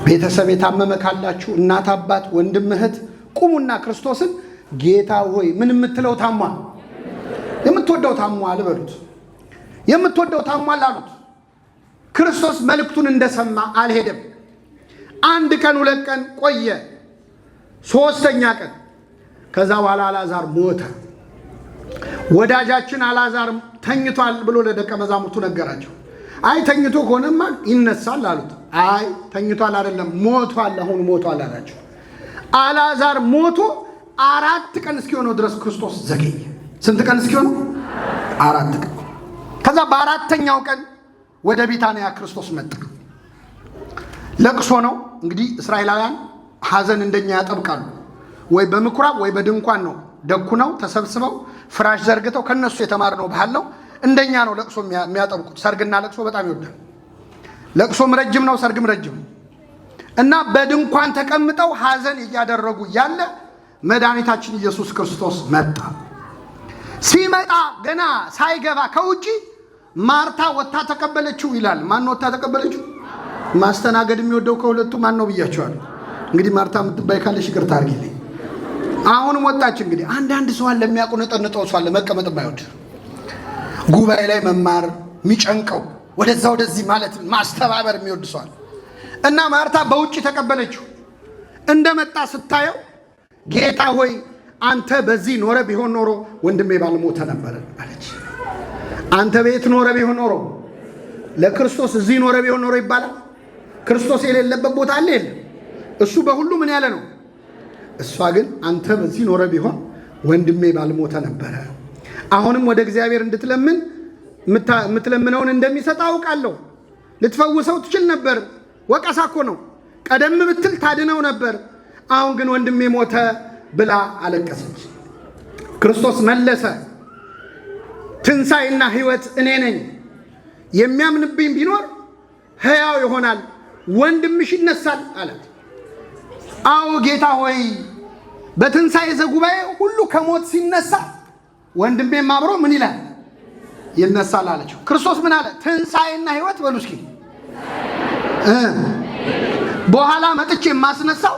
ቤተሰብ የታመመ ካላችሁ እናት፣ አባት፣ ወንድም፣ እህት ቁሙና ክርስቶስን ጌታ ሆይ ምን የምትለው ታሟል፣ የምትወደው ታሟል በሉት። የምትወደው ታሟል አሉት። ክርስቶስ መልእክቱን እንደሰማ አልሄደም። 1 ቀን 2 ቀን ቆየ። 3ኛ ቀን ከዛ በኋላ አልዓዛር ሞተ። ወዳጃችን አልዓዛር ተኝቷል ብሎ ለደቀ መዛሙርቱ ነገራቸው። አይ ተኝቶ ከሆነማ ይነሳል አሉት። አይ ተኝቷል አይደለም ሞቷል፣ አሁን ሞቷል አላቸው። አልዓዛር ሞቶ 4 ቀን እስኪሆነው ድረስ ክርስቶስ ዘገየ። ስንት ቀን እስኪሆነው? 4 ቀን። ከዛ በ4ኛው ቀን ወደ ቢታንያ ክርስቶስ መጣ። ለቅሶ ነው እንግዲህ። እስራኤላውያን ሐዘን እንደኛ ያጠብቃሉ። ወይ በምኩራብ ወይ በድንኳን ነው ደኩ ነው ተሰብስበው ፍራሽ ዘርግተው ከነሱ የተማርነው ባህል ነው። እንደኛ ነው ለቅሶ የሚያጠብቁት። ሰርግና ለቅሶ በጣም ይወዳል። ለቅሶም ረጅም ነው፣ ሰርግም ረጅም ነው እና በድንኳን ተቀምጠው ሐዘን እያደረጉ ያለ መድኃኒታችን ኢየሱስ ክርስቶስ መጣ። ሲመጣ ገና ሳይገባ ከውጪ ማርታ ወጥታ ተቀበለችው ይላል። ማን ወጥታ ተቀበለችው? ማስተናገድ የሚወደው ከሁለቱ ማን ነው ብያቸዋለሁ። እንግዲህ ማርታ የምትባይ ካለሽ ይቅርታ አድርጊልኝ። አሁንም ወጣች። እንግዲህ አንዳንድ ሰው አለ የሚያቆነጠንጠው ሰው አለ፣ መቀመጥ የማይወድ ጉባኤ ላይ መማር የሚጨንቀው ወደዛ ወደዚህ ማለት ማስተባበር የሚወድ ሰው አለ እና ማርታ በውጭ ተቀበለችው። እንደመጣ ስታየው ጌታ ሆይ አንተ በዚህ ኖረ ቢሆን ኖሮ ወንድሜ ባልሞተ ነበር አለች። አንተ ቤት ኖረ ቢሆን ኖሮ ለክርስቶስ እዚህ ኖረ ቢሆን ኖሮ ይባላል? ክርስቶስ የሌለበት ቦታ አለ የለም? እሱ በሁሉ ምን ያለ ነው? እሷ ግን አንተ በዚህ ኖረ ቢሆን ወንድሜ ባልሞተ ነበረ። አሁንም ወደ እግዚአብሔር እንድትለምን የምትለምነውን እንደሚሰጥ አውቃለሁ። ልትፈውሰው ትችል ነበር። ወቀሳ እኮ ነው። ቀደም ብትል ታድነው ነበር። አሁን ግን ወንድሜ ሞተ ብላ አለቀሰች። ክርስቶስ መለሰ፣ ትንሣኤና ሕይወት እኔ ነኝ። የሚያምንብኝ ቢኖር ሕያው ይሆናል፣ ወንድምሽ ይነሳል አላት። አዎ ጌታ ሆይ በትንሣኤ ዘጉባኤ ሁሉ ከሞት ሲነሳ ወንድሜም አብሮ ምን ይላል? ይነሳል አለችው። ክርስቶስ ምን አለ? ትንሣኤና ሕይወት በሉ እስኪ። በኋላ መጥቼ የማስነሳው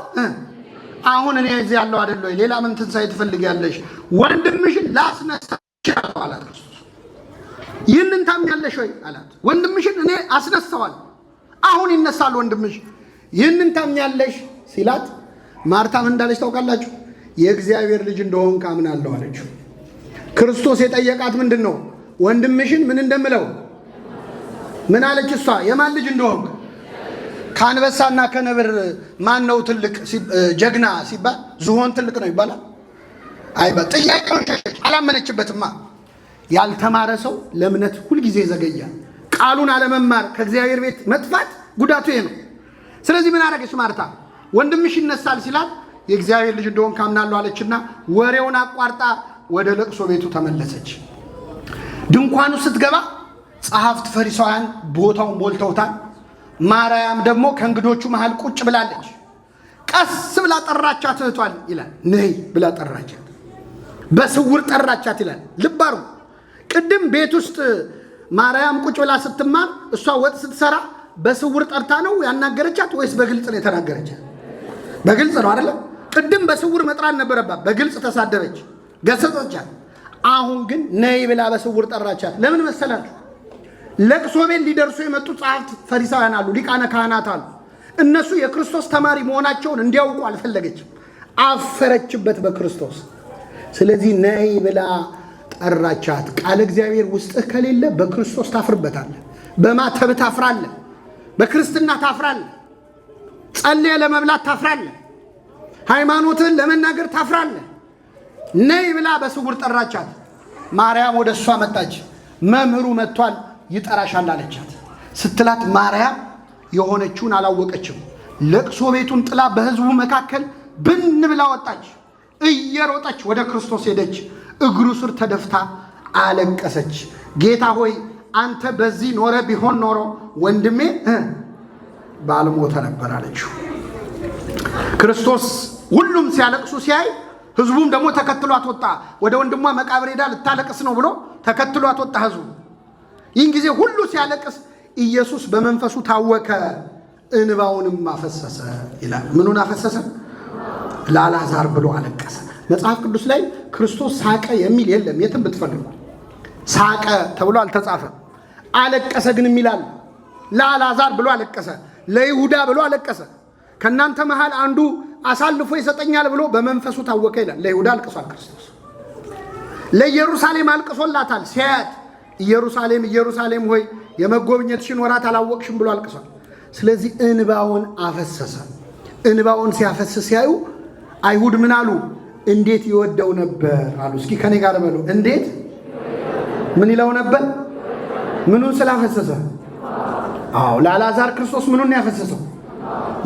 አሁን እኔ እዚህ ያለው አይደል ወይ? ሌላ ምን ትንሣኤ ትፈልጊያለሽ? ወንድምሽን ላስነሳ ይችላል አላት ክርስቶስ። ይህንን ታምኛለሽ ወይ አላት። ወንድምሽን እኔ አስነሳዋል፣ አሁን ይነሳል ወንድምሽ። ይህንን ታምኛለሽ ሲላት ማርታ ምን እንዳለች ታውቃላችሁ? የእግዚአብሔር ልጅ እንደሆንክ አምናለሁ አለችው። ክርስቶስ የጠየቃት ምንድን ነው? ወንድምሽን ምን እንደምለው። ምን አለች እሷ? የማን ልጅ እንደሆንክ። ከአንበሳና ከነብር ማን ነው ትልቅ ጀግና ሲባል ዝሆን ትልቅ ነው ይባላል? አይባ ጥያቄውን ሸሸች፣ አላመነችበትማ። ያልተማረ ሰው ለእምነት ሁልጊዜ ይዘገያል። ቃሉን አለመማር፣ ከእግዚአብሔር ቤት መጥፋት ጉዳቱ ይሄ ነው። ስለዚህ ምን አደረገች ማርታ? ወንድምሽ ይነሳል ሲላት የእግዚአብሔር ልጅ እንደሆንክ አምናለሁ አለችና ወሬውን አቋርጣ ወደ ለቅሶ ቤቱ ተመለሰች። ድንኳኑ ስትገባ ጸሐፍት ፈሪሳውያን ቦታውን ሞልተውታል። ማርያም ደግሞ ከእንግዶቹ መሃል ቁጭ ብላለች። ቀስ ብላ ጠራቻት። እህቷን ይላል ነይ ብላ ጠራቻት። በስውር ጠራቻት ይላል። ልብ አድርጉ። ቅድም ቤት ውስጥ ማርያም ቁጭ ብላ ስትማር እሷ ወጥ ስትሰራ በስውር ጠርታ ነው ያናገረቻት ወይስ በግልጽ ነው የተናገረቻት? በግልጽ ነው አይደለም? ቅድም በስውር መጥራት ነበረባት። በግልጽ ተሳደበች፣ ገሰጸቻት። አሁን ግን ነይ ብላ በስውር ጠራቻት። ለምን መሰላችሁ? ለቅሶ ቤት ሊደርሱ የመጡ ጸሐፍት ፈሪሳውያን አሉ፣ ሊቃነ ካህናት አሉ። እነሱ የክርስቶስ ተማሪ መሆናቸውን እንዲያውቁ አልፈለገችም። አፈረችበት በክርስቶስ። ስለዚህ ነይ ብላ ጠራቻት። ቃለ እግዚአብሔር ውስጥህ ከሌለ በክርስቶስ ታፍርበታለህ። በማተብ ታፍራለህ። በክርስትና ታፍራለህ። ጸልየ ለመብላት ታፍራለህ። ሃይማኖትን ለመናገር ታፍራለህ። ነይ ብላ በስውር ጠራቻት። ማርያም ወደ እሷ መጣች። መምህሩ መጥቷል ይጠራሻል አለቻት። ስትላት ማርያም የሆነችውን አላወቀችም። ለቅሶ ቤቱን ጥላ በሕዝቡ መካከል ብን ብላ ወጣች። እየሮጠች ወደ ክርስቶስ ሄደች። እግሩ ስር ተደፍታ አለቀሰች። ጌታ ሆይ አንተ በዚህ ኖረ ቢሆን ኖሮ ወንድሜ ባልሞተ ነበር አለችው። ክርስቶስ ሁሉም ሲያለቅሱ ሲያይ ሕዝቡም ደግሞ ተከትሏት ወጣ። ወደ ወንድሟ መቃብር ሄዳ ልታለቅስ ነው ብሎ ተከትሏት ወጣ ሕዝቡ። ይህን ጊዜ ሁሉ ሲያለቅስ ኢየሱስ በመንፈሱ ታወከ፣ እንባውንም አፈሰሰ ይላል። ምኑን አፈሰሰ? ለአልዓዛር ብሎ አለቀሰ። መጽሐፍ ቅዱስ ላይ ክርስቶስ ሳቀ የሚል የለም። የትም ብትፈልጉ ሳቀ ተብሎ አልተጻፈም። አለቀሰ ግን የሚላል። ለአልዓዛር ብሎ አለቀሰ፣ ለይሁዳ ብሎ አለቀሰ። ከእናንተ መሃል አንዱ አሳልፎ ይሰጠኛል ብሎ በመንፈሱ ታወከ ይላል። ለይሁዳ አልቅሷል ክርስቶስ። ለኢየሩሳሌም አልቅሶላታል። ሲያያት ኢየሩሳሌም ኢየሩሳሌም ሆይ የመጎብኘትሽን ወራት አላወቅሽም ብሎ አልቅሷል። ስለዚህ እንባውን አፈሰሰ። እንባውን ሲያፈስ ሲያዩ አይሁድ ምን አሉ? እንዴት ይወደው ነበር አሉ። እስኪ ከኔ ጋር በሉ። እንዴት ምን ይለው ነበር? ምኑን ስላፈሰሰ? አዎ ለአልዓዛር ክርስቶስ ምኑን ያፈሰሰው?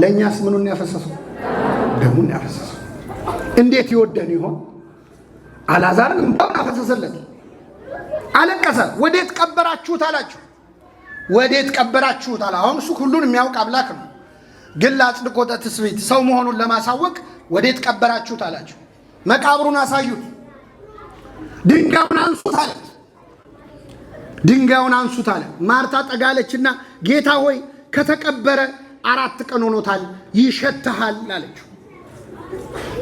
ለእኛስ ምኑን ያፈሰሰው? ደሙን ያፈሰሰው። እንዴት ይወደን ይሆን? አልዓዛር እንባውን አፈሰሰለት። አለቀሰ። ወዴት ቀበራችሁት አላቸው። ወዴት ቀበራችሁት አለ። አሁን እሱ ሁሉን የሚያውቅ አምላክ ነው። ግን ለአጽድቆተ ትስብእት ሰው መሆኑን ለማሳወቅ ወዴት ቀበራችሁት አላቸው። መቃብሩን አሳዩት። ድንጋዩን አንሱት አለ። ድንጋዩን አንሱት አለ። ማርታ ጠጋለችና ጌታ ሆይ ከተቀበረ 4 ቀን ሆኖታል፣ ይሸትሃል አለችው።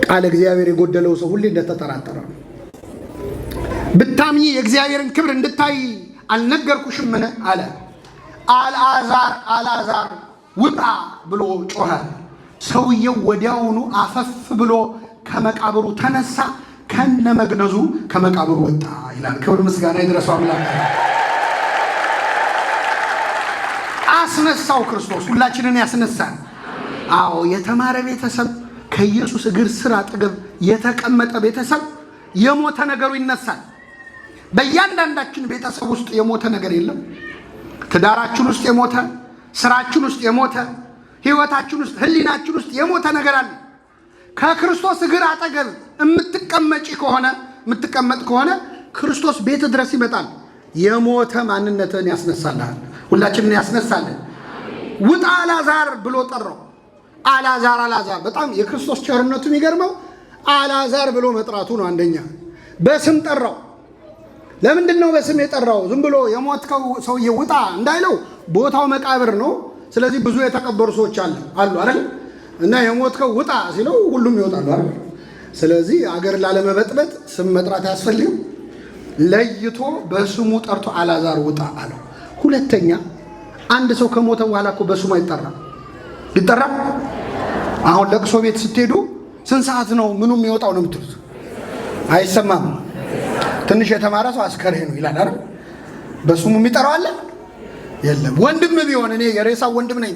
ቃለ እግዚአብሔር የጎደለው ሰው ሁሌ እንደተጠራጠረ ነው። ብታምኚ የእግዚአብሔርን ክብር እንድታይ አልነገርኩሽምን አለ። አልዓዛር አልዓዛር ውጣ ብሎ ጮኸ። ሰውየው ወዲያውኑ አፈፍ ብሎ ከመቃብሩ ተነሳ፣ ከነ መግነዙ ከመቃብሩ ወጣ ይላል። ክብር ምስጋና ይድረሰው አምላክ። አስነሳው ክርስቶስ፣ ሁላችንን ያስነሳል። አዎ የተማረ ቤተሰብ፣ ከኢየሱስ እግር ስር አጠገብ የተቀመጠ ቤተሰብ የሞተ ነገሩ ይነሳል። በእያንዳንዳችን ቤተሰብ ውስጥ የሞተ ነገር የለም? ትዳራችን ውስጥ የሞተ፣ ስራችን ውስጥ የሞተ፣ ህይወታችን ውስጥ፣ ህሊናችን ውስጥ የሞተ ነገር አለ። ከክርስቶስ እግር አጠገብ የምትቀመጥ ከሆነ ክርስቶስ ቤት ድረስ ይመጣል። የሞተ ማንነትን ያስነሳልሃል። ሁላችንን ያስነሳልን። ውጣ አልዓዛር ብሎ ጠራው። አልዓዛር አልዓዛር። በጣም የክርስቶስ ቸርነቱ የሚገርመው አልዓዛር ብሎ መጥራቱ ነው። አንደኛ በስም ጠራው። ለምንድን ነው በስም የጠራው? ዝም ብሎ የሞትከው ሰውዬ ውጣ እንዳይለው፣ ቦታው መቃብር ነው። ስለዚህ ብዙ የተቀበሩ ሰዎች አሉ አይደል? እና የሞትከው ውጣ ሲለው ሁሉም ይወጣሉ አይደል? ስለዚህ አገር ላለመበጥበጥ ስም መጥራት አያስፈልግም። ለይቶ በስሙ ጠርቶ አልዓዛር ውጣ አለው። ሁለተኛ አንድ ሰው ከሞተ በኋላ እኮ በስሙ አይጠራም። ይጠራም? አሁን ለቅሶ ቤት ስትሄዱ ስንት ሰዓት ነው ምኑ የሚወጣው ነው የምትሉት? አይሰማም። ትንሽ የተማረ ሰው አስከሬኑ ይላል አይደል? በስሙ የሚጠራው አለ? የለም። ወንድም ቢሆን እኔ የሬሳው ወንድም ነኝ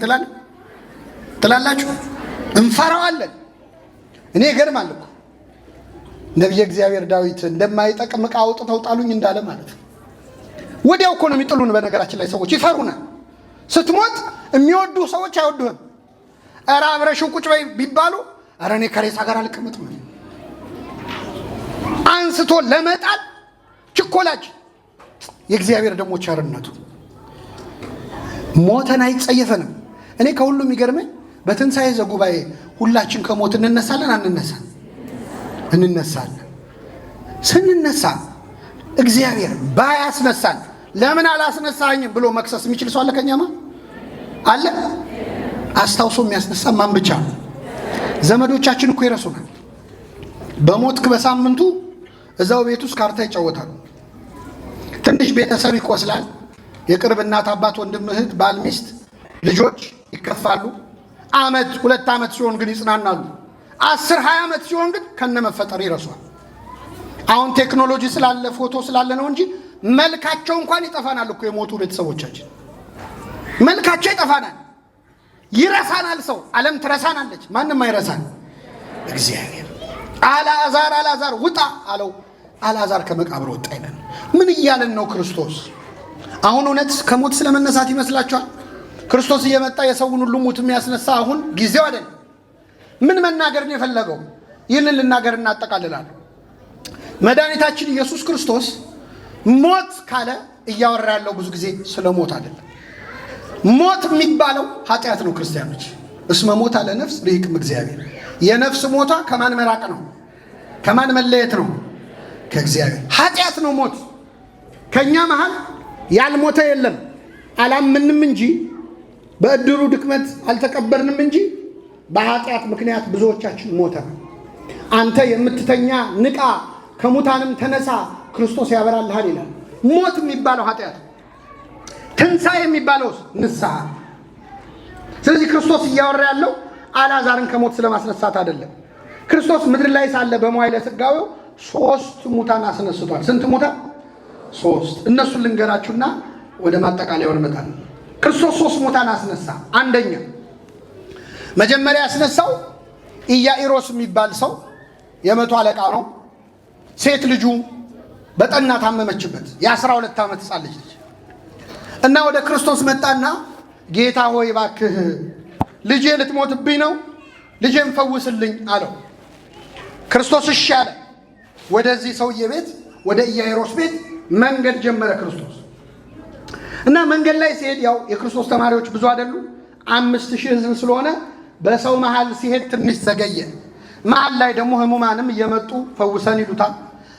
ትላላችሁ? እንፈራዋለን። እኔ ይገርማል እኮ ነቢየ እግዚአብሔር ዳዊት እንደማይጠቅም ዕቃ አውጥተው ጣሉኝ እንዳለ ማለት ነው። ወዲያው እኮ ነው የሚጥሉን። በነገራችን ላይ ሰዎች ይፈሩናል። ስትሞት የሚወዱ ሰዎች አይወዱህም። ኧረ አብረሽው ቁጭ በይ ቢባሉ ኧረ እኔ ከሬሳ ጋር አልቀመጥም። አንስቶ ለመጣል ችኮላችን። የእግዚአብሔር ደግሞ ቸርነቱ ሞተን አይጸየፈንም። እኔ ከሁሉ የሚገርመኝ በትንሣኤ ዘጉባኤ ሁላችን ከሞት እንነሳለን አንነሳን? እንነሳለን። ስንነሳ እግዚአብሔር ባያስነሳን ለምን አላስነሳኝም ብሎ መክሰስ የሚችል ሰው አለ? ከኛማ አለ? አስታውሶ የሚያስነሳ ማን ብቻ ነው? ዘመዶቻችን እኮ ይረሱናል። በሞትክ በሳምንቱ እዛው ቤት ውስጥ ካርታ ይጫወታሉ። ትንሽ ቤተሰብ ይቆስላል። የቅርብ እናት፣ አባት፣ ወንድም፣ እህት፣ ባል፣ ሚስት፣ ልጆች ይከፋሉ። 2 ዓመት ሲሆን ግን ይጽናናሉ። 10-20 ዓመት ሲሆን ግን ከነመፈጠር ይረሷል። አሁን ቴክኖሎጂ ስላለ ፎቶ ስላለ ነው እንጂ መልካቸው እንኳን ይጠፋናል እኮ የሞቱ ቤተሰቦቻችን መልካቸው ይጠፋናል። ይረሳናል። ሰው ዓለም ትረሳናለች። ማንም አይረሳን። እግዚአብሔር አልዓዛር አልዓዛር ውጣ አለው። አልዓዛር ከመቃብር ወጣ ይላል። ምን እያለን ነው ክርስቶስ? አሁን እውነት ከሞት ስለመነሳት ይመስላችኋል? ክርስቶስ እየመጣ የሰውን ሁሉ ሙት የሚያስነሳ አሁን ጊዜው አይደል? ምን መናገር ነው የፈለገው? ይህንን ልናገር እናጠቃልላለን። መድኃኒታችን ኢየሱስ ክርስቶስ ሞት ካለ እያወራ ያለው ብዙ ጊዜ ስለ ሞት አይደለም። ሞት የሚባለው ኃጢአት ነው። ክርስቲያኖች እስመ ሞት አለ ነፍስ ርሂቅም እግዚአብሔር። የነፍስ ሞቷ ከማን መራቅ ነው? ከማን መለየት ነው? ከእግዚአብሔር። ኃጢአት ነው ሞት። ከኛ መሃል ያልሞተ የለም። አላምንም እንጂ በእድሩ ድክመት አልተቀበርንም እንጂ በኃጢአት ምክንያት ብዙዎቻችን ሞተ። አንተ የምትተኛ ንቃ፣ ከሙታንም ተነሳ፣ ክርስቶስ ያበራልሃል ይላል። ሞት የሚባለው ኃጢአት፣ ትንሣኤ የሚባለውስ ንስሐ። ስለዚህ ክርስቶስ እያወራ ያለው አልዓዛርን ከሞት ስለማስነሳት አይደለም። ክርስቶስ ምድር ላይ ሳለ በመዋዕለ ሥጋዌው 3 ሙታን አስነስቷል። ስንት ሙታን? 3። እነሱን ልንገራችሁና ወደ ማጠቃለያው እንመጣለን። ክርስቶስ 3 ሙታን አስነሳ። አንደኛ መጀመሪያ ያስነሳው ኢያኢሮስ የሚባል ሰው የመቶ አለቃ ነው። ሴት ልጁ በጠና ታመመችበት፣ የ12 ዓመት ሕፃን ልጅ እና ወደ ክርስቶስ መጣና ጌታ ሆይ እባክህ ልጄ ልትሞትብኝ ነው፣ ልጄን ፈውስልኝ አለው። ክርስቶስ እሺ አለ። ወደዚህ ሰውዬ ቤት ወደ ኢያኢሮስ ቤት መንገድ ጀመረ ክርስቶስ እና መንገድ ላይ ሲሄድ ያው የክርስቶስ ተማሪዎች ብዙ አይደሉ፣ 5000 ሕዝብ ስለሆነ በሰው መሃል ሲሄድ ትንሽ ዘገየ። መሃል ላይ ደግሞ ህሙማንም እየመጡ ፈውሰን ይሉታል።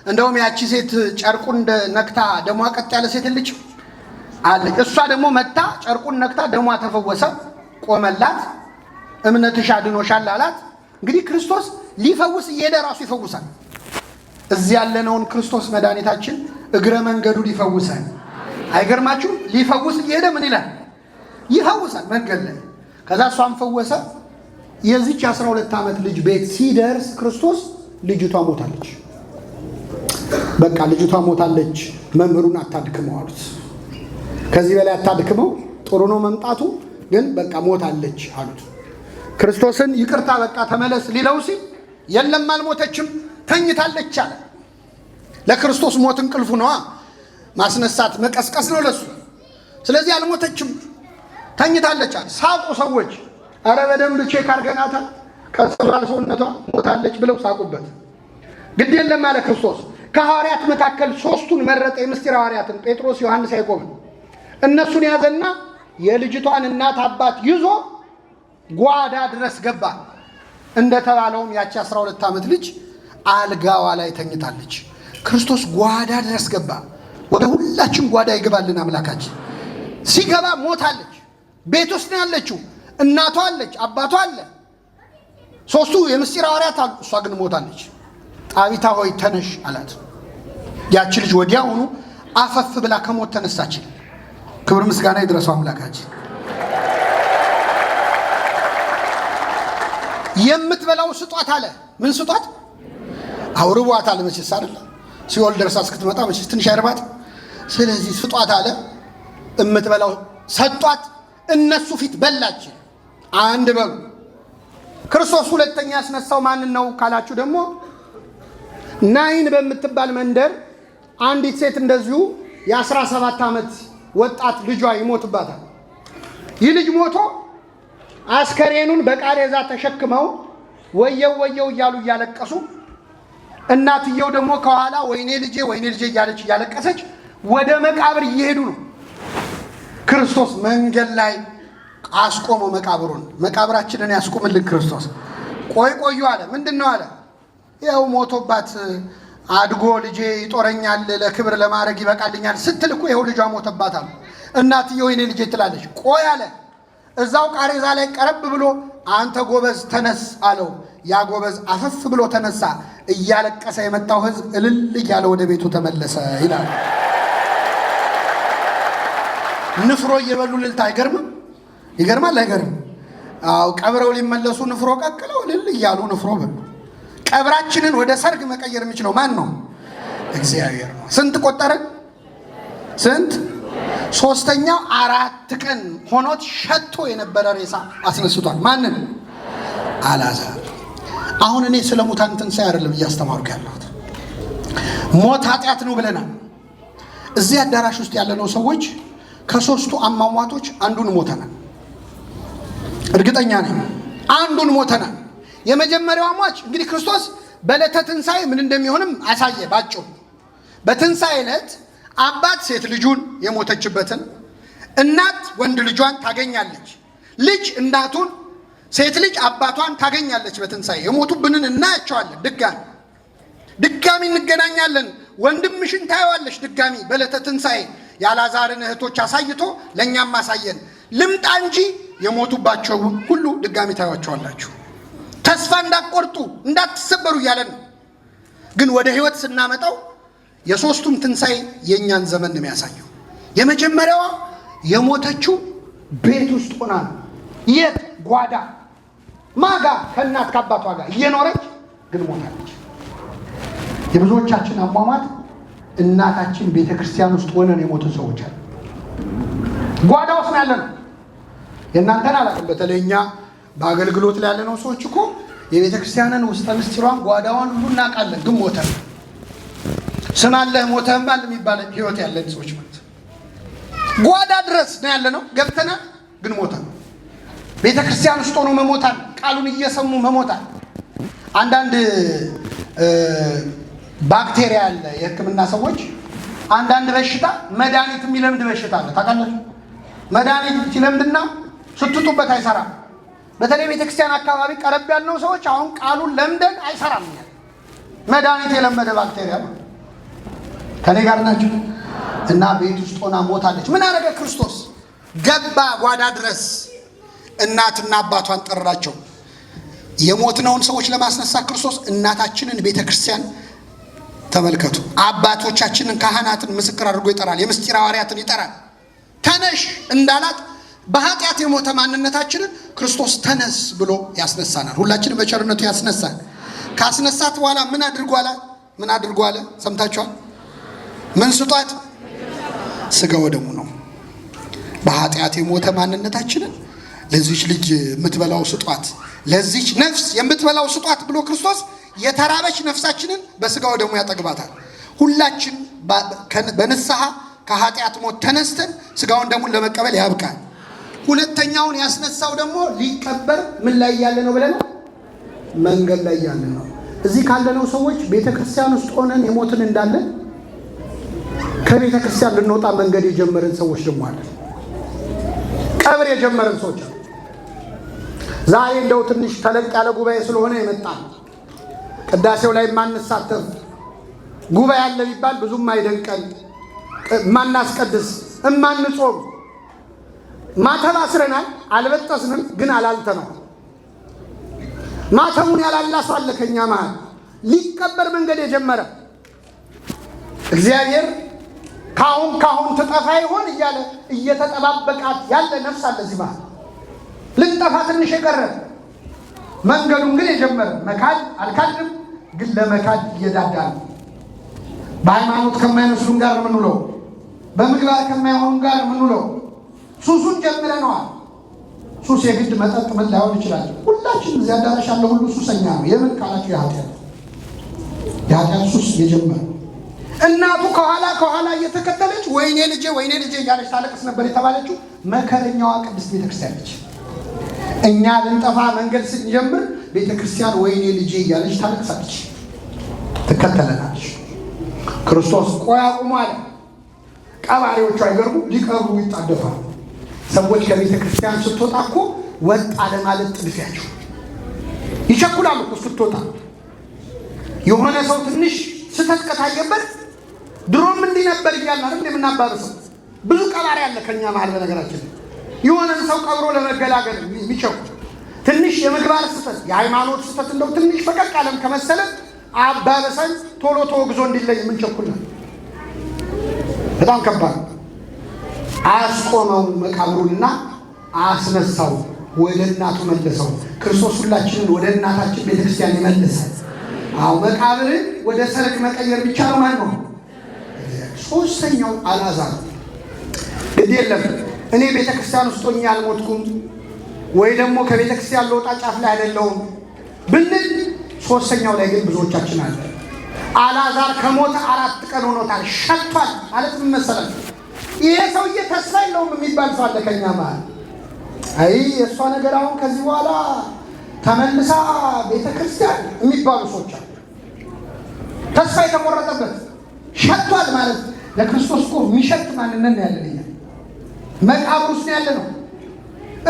እንደውም ያቺ ሴት ጨርቁን ነክታ ደሟ ቀጥ ያለ ሴት ልጅ አለች። እሷ ደግሞ መታ ጨርቁን ነክታ ደሟ ተፈወሰ፣ ቆመላት። እምነትሽ አድኖሻል አላት። እንግዲህ ክርስቶስ ሊፈውስ እየሄደ ራሱ ይፈውሳል። እዚህ ያለነውን ክርስቶስ መድኃኒታችን እግረ መንገዱ ሊፈውሳል። አይገርማችሁ? ሊፈውስ እየሄደ ምን ይላል? ይፈውሳል መንገድ ላይ። ከዛ እሷን ፈወሰ። የዚች 12 ዓመት ልጅ ቤት ሲደርስ ክርስቶስ ልጅቷ ሞታለች። በቃ ልጅቷ ሞታለች፣ መምህሩን አታድክመው አሉት። ከዚህ በላይ አታድክመው፣ ጥሩ ነው መምጣቱ፣ ግን በቃ ሞታለች አሉት። ክርስቶስን ይቅርታ በቃ ተመለስ ሊለው ሲል የለም አልሞተችም ተኝታለች አለ። ለክርስቶስ ሞት እንቅልፉ ነዋ፣ ማስነሳት መቀስቀስ ነው ለሱ። ስለዚህ አልሞተችም ተኝታለች አለ። ሳቁ ሰዎች። አረ በደንብ ቼክ አድርገናታል፣ ከሰብራል ሰውነቷ ሞታለች ብለው ሳቁበት። ግድ የለም አለ ክርስቶስ። ከሐዋርያት መካከል 3ቱን መረጠ፣ የምስጢር ሐዋርያትን ጴጥሮስ፣ ዮሐንስ፣ ያዕቆብን። እነሱን ያዘና የልጅቷን እናት አባት ይዞ ጓዳ ድረስ ገባ። እንደተባለውም ያቺ 12 ዓመት ልጅ አልጋዋ ላይ ተኝታለች። ክርስቶስ ጓዳ ድረስ ገባ። ወደ ሁላችን ጓዳ ይገባልን አምላካችን። ሲገባ ሞታለች። ቤት ውስጥ ነው ያለችው። እናቷ አለች፣ አባቷ አለ፣ 3ቱ የምስጢር ሐዋርያት አሉ። እሷ ግን ሞታለች። ጣቢታ ሆይ ተነሽ አላት። ያቺ ልጅ ወዲያውኑ አፈፍ ብላ ከሞት ተነሳች። ክብር ምስጋና ይድረሰው አምላካችን። የምትበላው ስጧት አለ። ምን ስጧት? አውርቧት አለ። መቼስ አይደለ ሲኦል ደርሳ እስክትመጣ መቼስ ትንሽ አይርባት። ስለዚህ ስጧት አለ። የምትበላው ሰጧት። እነሱ ፊት በላች። አንድ በሉ። ክርስቶስ ሁለተኛ ያስነሳው ማንን ነው ካላችሁ ደግሞ ናይን በምትባል መንደር አንዲት ሴት እንደዚሁ የ17 ዓመት ወጣት ልጇ ይሞትባታል። ይህ ልጅ ሞቶ አስከሬኑን በቃሬዛ ተሸክመው ወየው ወየው እያሉ እያለቀሱ፣ እናትየው ደግሞ ከኋላ ወይኔ ልጄ እያለች እያለቀሰች ወደ መቃብር እየሄዱ ነው። ክርስቶስ መንገድ ላይ አስቆመው መቃብሩን። መቃብራችንን ያስቆምልን ክርስቶስ። ቆዩ አለ። ምንድን ነው አለ? ያው ሞቶባት አድጎ ልጄ ይጦረኛል፣ ለክብር ለማድረግ ይበቃልኛል ስትል እኮ ይኸው ልጇ ሞተባታል። እናትየው ወይኔ ልጄ ትላለች። ቆይ አለ። እዛው ቃሬዛ ላይ ቀረብ ብሎ አንተ ጎበዝ ተነስ አለው። ያ ጎበዝ አፈፍ ብሎ ተነሳ። እያለቀሰ የመጣው ሕዝብ እልል እያለ ወደ ቤቱ ተመለሰ ይላል። ንፍሮ እየበሉ ልልታ አይገርምም? ይገርማል አይገርም? አዎ፣ ቀብረው ሊመለሱ ንፍሮ ቀቅለው እልል እያሉ ንፍሮ በሉ። ቀብራችንን ወደ ሰርግ መቀየር የሚችለው ማን ነው? እግዚአብሔር ነው። ስንት ቆጠረን? ስንት? 3ኛው 4 ቀን ሆኖት ሸቶ የነበረ ሬሳ አስነስቷል። ማንን? አልዓዛር። አሁን እኔ ስለ ሙታን ትንሣኤ አይደለም እያስተማርኩ ያለሁት። ሞት ኃጢአት ነው ብለናል። እዚህ አዳራሽ ውስጥ ያለነው ሰዎች ከ3ቱ አሟሟቶች አንዱን ሞተናል። እርግጠኛ ነኝ አንዱን ሞተናል። የመጀመሪያው ሟች እንግዲህ ክርስቶስ በዕለተ ትንሣኤ ምን እንደሚሆንም አሳየ ባጭሩ። በትንሣኤ ዕለት አባት ሴት ልጁን የሞተችበትን፣ እናት ወንድ ልጇን ታገኛለች፣ ልጅ እናቱን፣ ሴት ልጅ አባቷን ታገኛለች። በትንሣኤ የሞቱብንን እናያቸዋለን። ድጋሚ እንገናኛለን። ወንድምሽን ታየዋለች ድጋሚ በዕለተ ትንሣኤ። የአልዓዛርን እህቶች አሳይቶ ለእኛም አሳየን። ልምጣ እንጂ የሞቱባቸው ሁሉ ድጋሚ ታዩዋቸዋላችሁ። ተስፋ እንዳትቆርጡ እንዳትሰበሩ እያለን ነው። ግን ወደ ህይወት ስናመጣው የ3ቱም ትንሣኤ የእኛን ዘመን ነው የሚያሳየው። የመጀመሪያዋ የሞተችው ቤት ውስጥ ሆና ነው። የት? ጓዳ ማጋ ከእናት ከአባቷ ጋር እየኖረች ግን ሞታለች። የብዙዎቻችን አሟሟት እናታችን ቤተክርስቲያን ውስጥ ሆነን የሞቱ ሰዎች አሉ። ጓዳ ውስጥ ነው ያለነው። የእናንተን አላውቅም። በተለይ እኛ በአገልግሎት ላይ ያለነው ሰዎች እኮ የቤተክርስቲያንን ውስጠ ምስጢሯን ጓዳዋን ሁሉ እናውቃለን። ግን ሞተን ስም አለህ ሞተህማል የሚባል ህይወት ያለን ሰዎች ማለት ጓዳ ድረስ ነው ያለነው። ገብተናል ግን ሞተን ቤተክርስቲያን ውስጥ ሆኖ መሞታል። ቃሉን እየሰሙ መሞታል። አንዳንድ ባክቴሪያ አለ። የሕክምና ሰዎች አንዳንድ በሽታ መድኃኒት የሚለምድ በሽታ አለ። ታውቃላችሁ? መድኃኒት ሲለምድና ስትጡበት አይሰራም። በተለይ ቤተክርስቲያን አካባቢ ቀረብ ያልነው ሰዎች አሁን ቃሉን ለምደን አይሰራም። መድኃኒት የለመደ ባክቴሪያ ነው። ከኔ ጋር ናችሁ? እና ቤት ውስጥ ሆና ሞታለች። ምን አደረገ ክርስቶስ? ገባ ጓዳ ድረስ። እናትና አባቷን ጠራቸው። የሞትነውን ሰዎች ለማስነሳት ክርስቶስ እናታችንን ቤተክርስቲያን ተመልከቱ። አባቶቻችንን ካህናትን ምስክር አድርጎ ይጠራል። የምስጢር ሐዋርያትን ይጠራል። ተነሽ እንዳላት በኃጢአት የሞተ ማንነታችንን ክርስቶስ ተነስ ብሎ ያስነሳናል። ሁላችንም በቸርነቱ ያስነሳል። ካስነሳት በኋላ ምን አድርጎ አለ? ሰምታችኋል? ምን ስጧት? ስጋ ወደሙ ነው። በኃጢአት የሞተ ማንነታችንን ለዚች ልጅ የምትበላው ስጧት፣ ለዚች ነፍስ የምትበላው ስጧት ብሎ ክርስቶስ የተራበች ነፍሳችንን በስጋ ወደሙ ያጠግባታል። ሁላችን በንስሐ ከኃጢአት ሞት ተነስተን ስጋውን ደሙን ለመቀበል ያብቃል። ሁለተኛውን ያስነሳው ደግሞ ሊቀበር ምን ላይ ያለ ነው ብለን መንገድ ላይ ያለ ነው። እዚህ ካለነው ሰዎች ቤተክርስቲያን ውስጥ ሆነን የሞትን እንዳለን ከቤተ ክርስቲያን ልንወጣ መንገድ የጀመርን ሰዎች ደግሞ አለን። ቀብር የጀመርን ሰዎች አሉ። ዛሬ እንደው ትንሽ ተለቅ ያለ ጉባኤ ስለሆነ የመጣን ቅዳሴው ላይ ማንሳተፍ ጉባኤ አለ ቢባል ብዙም አይደንቀን። ማናስቀድስ እማንጾም ማተብ አስረናል፣ አልበጠስንም፣ ግን አላልተነው። ማተቡን ያላላሰው አለ ከኛ መሃል ሊቀበር መንገድ የጀመረ እግዚአብሔር ካሁን ትጠፋ ይሆን እያለ እየተጠባበቃት ያለ ነፍስ አለ እዚህ መሃል። ልንጠፋ ትንሽ የቀረ መንገዱን ግን የጀመረ መካድ አልካድም፣ ግን ለመካድ እየዳዳ ነው። በሃይማኖት ከማይመስሉን ጋር የምንውለው፣ በምግባር ከማይሆኑን ጋር የምንውለው ሱሱን ጀምረነዋል። ሱስ የግድ መጠጥ ምን ላይሆን ይችላል። ሁላችን እዚህ አዳራሽ ያለ ሁሉ ሱሰኛ ነው። የምን ካላችሁ የኃጢአት ሱስ የጀመረ እናቱ ከኋላ እየተከተለች ወይኔ ልጄ እያለች ታለቅስ ነበር የተባለችው መከረኛዋ ቅድስት ቤተክርስቲያን ነች። እኛ ልንጠፋ መንገድ ስንጀምር ቤተክርስቲያን ወይኔ ልጄ እያለች ታለቅሳለች፣ ትከተለናለች። ክርስቶስ ቆይ አቁሙ አለ። ቀባሪዎቹ አይገርሙ ሊቀርቡ ይጣደፋሉ። ሰዎች ከቤተክርስቲያን ስትወጣ እኮ ወጣ ለማለት ጥድፊያቸው ይቸኩላሉ እኮ ስትወጣ። የሆነ ሰው ትንሽ ስተት ከታየበት ድሮም እንዲህ ነበር እያልን አይደል የምናባብሰው። ብዙ ቀባሪ አለ ከኛ መሃል። በነገራችን የሆነን ሰው ቀብሮ ለመገላገል የሚቸኩል ትንሽ የምግባር ስተት፣ የሃይማኖት ስተት እንደው ትንሽ ፈቀቅ አለም ከመሰለ አባበሰን ቶሎ ተወግዞ እንዲለይ የምንቸኩል በጣም ከባድ። አስቆመው መቃብሩንና አስነሳው፣ ወደ እናቱ መለሰው። ክርስቶስ ሁላችንን ወደ እናታችን ቤተክርስቲያን ይመልሳል። አው መቃብርን ወደ ሰርግ መቀየር ብቻ ነው ማለት ነው። ሶስተኛው አልዓዛር ግድ የለም እኔ ቤተክርስቲያን ውስጥ ሆኜ አልሞትኩም ወይ ደግሞ ከቤተክርስቲያን ለወጣ ጫፍ ላይ አይደለሁም ብንል፣ ሶስተኛው ላይ ግን ብዙዎቻችን አለ። አልዓዛር ከሞተ 4 ቀን ሆኖታል። ሸቷል ማለት ምን መሰላችሁ? ይሄ ሰውዬ ተስፋ የለውም የሚባል ሰው አለ ከኛ ማለት። አይ የእሷ ነገር አሁን ከዚህ በኋላ ተመልሳ ቤተክርስቲያን የሚባሉ ሰዎች አሉ። ተስፋ የተቆረጠበት ሸቷል ማለት ለክርስቶስ እኮ የሚሸት ማንነት ነው ያለን። መቃብር ውስጥ ያለ ነው።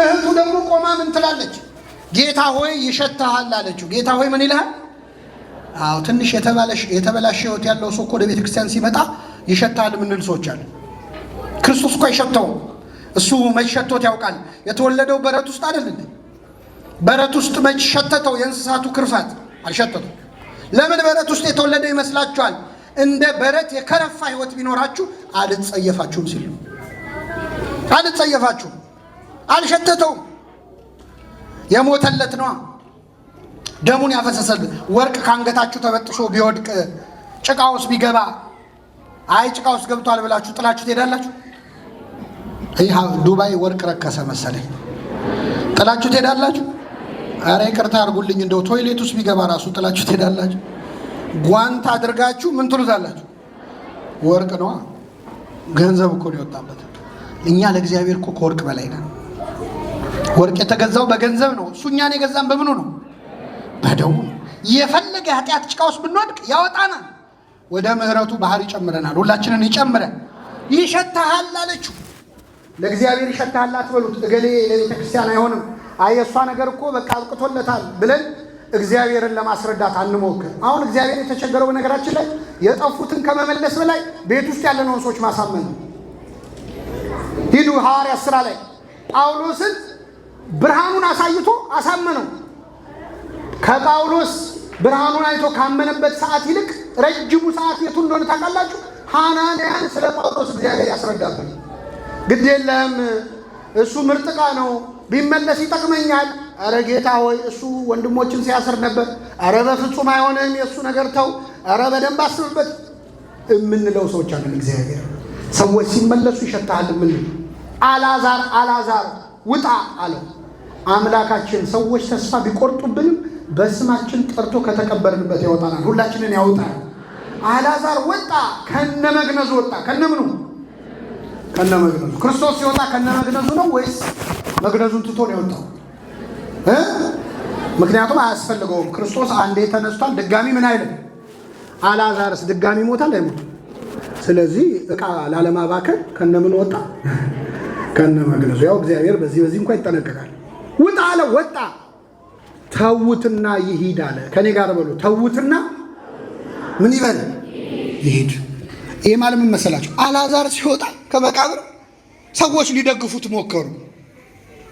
እህቱ ደግሞ ቆማ ምን ትላለች? ጌታ ሆይ ይሸታሃል አለችው። ጌታ ሆይ ምን ይልሃል? አዎ ትንሽ የተበላሸ ህይወት ያለው ሰው እኮ ወደ ቤተክርስቲያን ሲመጣ ይሸታል ምንል ሰዎች አሉ። ክርስቶስ እኮ አይሸተውም። እሱ መች ሸቶት ያውቃል? የተወለደው በረት ውስጥ አይደል እንዴ? በረት ውስጥ መች ሸተተው? የእንስሳቱ ክርፋት አልሸተተው። ለምን በረት ውስጥ የተወለደ ይመስላችኋል? እንደ በረት የከረፋ ህይወት ቢኖራችሁ አልጸየፋችሁም ሲሉ አልጸየፋችሁም። አልሸተተውም። የሞተለት ነዋ። ደሙን ያፈሰሰልን። ወርቅ ካንገታችሁ ተበጥሶ ቢወድቅ ጭቃ ውስጥ ቢገባ አይ ጭቃ ውስጥ ገብቷል ብላችሁ ጥላችሁ ትሄዳላችሁ? ይህ ዱባይ ወርቅ ረከሰ መሰለኝ። ጥላችሁ ትሄዳላችሁ? አረ ይቅርታ አድርጉልኝ፣ እንደው ቶይሌት ውስጥ ቢገባ ራሱ ጥላችሁ ትሄዳላችሁ? ጓንት አድርጋችሁ ምን ትሉታላችሁ? ወርቅ ነዋ። ገንዘብ እኮ ነው የወጣበት። እኛ ለእግዚአብሔር እኮ ከወርቅ በላይ ነን። ወርቅ የተገዛው በገንዘብ ነው። እሱ እኛን የገዛን በምኑ ነው? በደሙ። የፈለገ ኃጢአት ጭቃ ውስጥ ብንወድቅ ያወጣናል፣ ወደ ምሕረቱ ባህር ይጨምረናል። ሁላችንን ይጨምረን። ይሸታሃል አለችው። ለእግዚአብሔር ይሸታሃል አትበሉት። እገሌ ለቤተ ክርስቲያን አይሆንም፣ አይ የእሷ ነገር እኮ በቃ አብቅቶለታል ብለን እግዚአብሔርን ለማስረዳት አንሞክር። አሁን እግዚአብሔር የተቸገረው በነገራችን ላይ የጠፉትን ከመመለስ በላይ ቤት ውስጥ ያለነውን ሰዎች ማሳመን ነው። ሂዱ ሐዋርያት ሥራ ላይ ጳውሎስን ብርሃኑን አሳይቶ አሳመነው። ከጳውሎስ ብርሃኑን አይቶ ካመነበት ሰዓት ይልቅ ረጅሙ ሰዓት የቱ እንደሆነ ታውቃላችሁ? ሐናንያን ስለ ጳውሎስ እግዚአብሔር ያስረዳበት። ግድ የለም እሱ ምርጥ ዕቃ ነው፣ ቢመለስ ይጠቅመኛል። አረ ጌታ ሆይ እሱ ወንድሞችን ሲያስር ነበር። አረ በፍጹም አይሆንም፣ የእሱ ነገር ተው፣ አረ በደንብ አስብበት የምንለው ሰዎች አለን። እግዚአብሔር ሰዎች ሲመለሱ ይሸታሃል የምንል። አልዓዛር ውጣ አለው አምላካችን። ሰዎች ተስፋ ቢቆርጡብንም በስማችን ጠርቶ ከተቀበርንበት ያወጣናል፣ ሁላችንን ያወጣል። አልዓዛር ወጣ፣ ከነመግነዙ ወጣ። ከነምኑ? ከነመግነዙ። ክርስቶስ ሲወጣ ከነመግነዙ ነው ወይስ መግነዙን ትቶ ነው የወጣው? ምክንያቱም አያስፈልገውም። ክርስቶስ አንዴ ተነስቷል፣ ድጋሚ ምን አይልም። አልዓዛርስ ድጋሚ ሞታል አይሞትም? ስለዚህ ዕቃ ላለማባከን ከነምን ወጣ? ከነመግነዙ። ያው እግዚአብሔር በዚህ እንኳን ይጠነቀቃል። ውጣ አለ፣ ወጣ። ተውትና ይሂድ አለ። ከኔ ጋር በሉ፣ ተውትና ምን ይበል? ይሂድ። ይሄ ማለት ምን መሰላችሁ? አልዓዛር ሲወጣ ከመቃብር ሰዎች ሊደግፉት ሞከሩ፣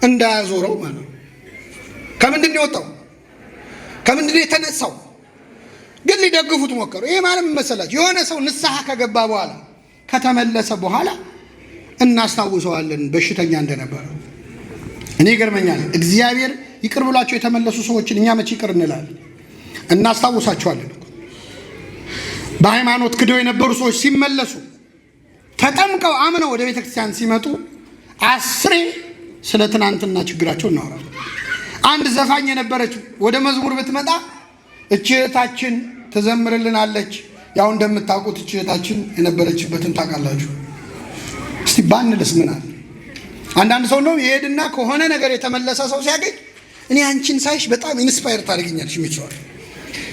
እንዳያዞረው ማለት ነው። ከምንድን ነው የወጣው? ከምንድን ነው የተነሳው? ግን ሊደግፉት ሞከሩ። ይሄ ማለት ምን መሰላችሁ? የሆነ ሰው ንስሐ ከገባ በኋላ ከተመለሰ በኋላ እናስታውሰዋለን በሽተኛ እንደነበረ። እኔ ይገርመኛል። እግዚአብሔር ይቅር ብሏቸው የተመለሱ ሰዎችን እኛ መቼ ይቅር እንላለን? እናስታውሳቸዋለን። በሃይማኖት ክደው የነበሩ ሰዎች ሲመለሱ ተጠምቀው አምነው ወደ ቤተ ክርስቲያን ሲመጡ 10 ስለ ትናንትና ችግራቸው እናወራለን። አንድ ዘፋኝ የነበረች ወደ መዝሙር ብትመጣ እህታችን ትዘምርልናለች። ያው እንደምታውቁት እህታችን የነበረችበትን ታውቃላችሁ። እስቲ ባንልስ ምን አለ? አንዳንድ ሰው ነው ይሄድና ከሆነ ነገር የተመለሰ ሰው ሲያገኝ እኔ አንቺን ሳይሽ በጣም ኢንስፓየር ታደርጊኛለሽ የሚችዋል።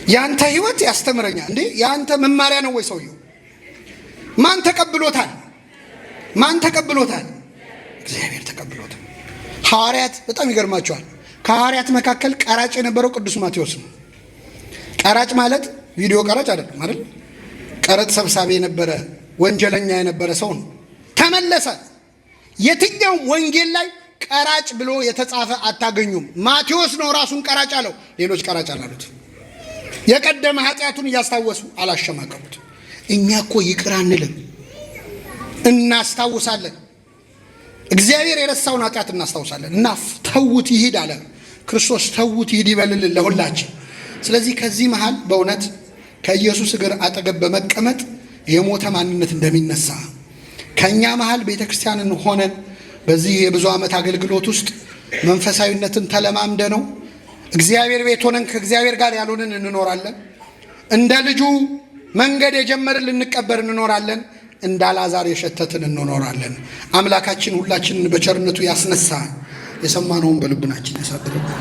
ያንተ ህይወት ያስተምረኛል። እንዴ ያንተ መማሪያ ነው ወይ ሰውየው? ማን ተቀብሎታል? ማን ተቀብሎታል? እግዚአብሔር ተቀብሎታል። ሐዋርያት በጣም ይገርማቸዋል። ከሐዋርያት መካከል ቀራጭ የነበረው ቅዱስ ማቴዎስ ነው። ቀራጭ ማለት ቪዲዮ ቀራጭ አይደለም አይደል? ቀረጥ ሰብሳቢ የነበረ ወንጀለኛ የነበረ ሰው ነው። ተመለሰ። የትኛውም ወንጌል ላይ ቀራጭ ብሎ የተጻፈ አታገኙም። ማቴዎስ ነው ራሱን ቀራጭ አለው። ሌሎች ቀራጭ አላሉት። የቀደመ ኃጢአቱን እያስታወሱ አላሸማቀቁት። እኛ እኮ ይቅር አንልም፣ እናስታውሳለን። እግዚአብሔር የረሳውን ኃጢአት እናስታውሳለን እና ተውት ይሂድ አለ ክርስቶስ። ተውት ይሂድ ይበልልን ለሁላችን። ስለዚህ ከዚህ መሃል በእውነት ከኢየሱስ እግር አጠገብ በመቀመጥ የሞተ ማንነት እንደሚነሳ ከኛ መሃል ቤተክርስቲያንን ሆነን በዚህ የብዙ ዓመት አገልግሎት ውስጥ መንፈሳዊነትን ተለማምደ ነው እግዚአብሔር ቤት ሆነን ከእግዚአብሔር ጋር ያልሆንን እንኖራለን። እንደ ልጁ መንገድ የጀመርን ልንቀበር እንኖራለን። እንደ አልዓዛር የሸተትን እንኖራለን። አምላካችን ሁላችንን በቸርነቱ ያስነሳ፣ የሰማነውን በልቡናችን ያሳድርብን።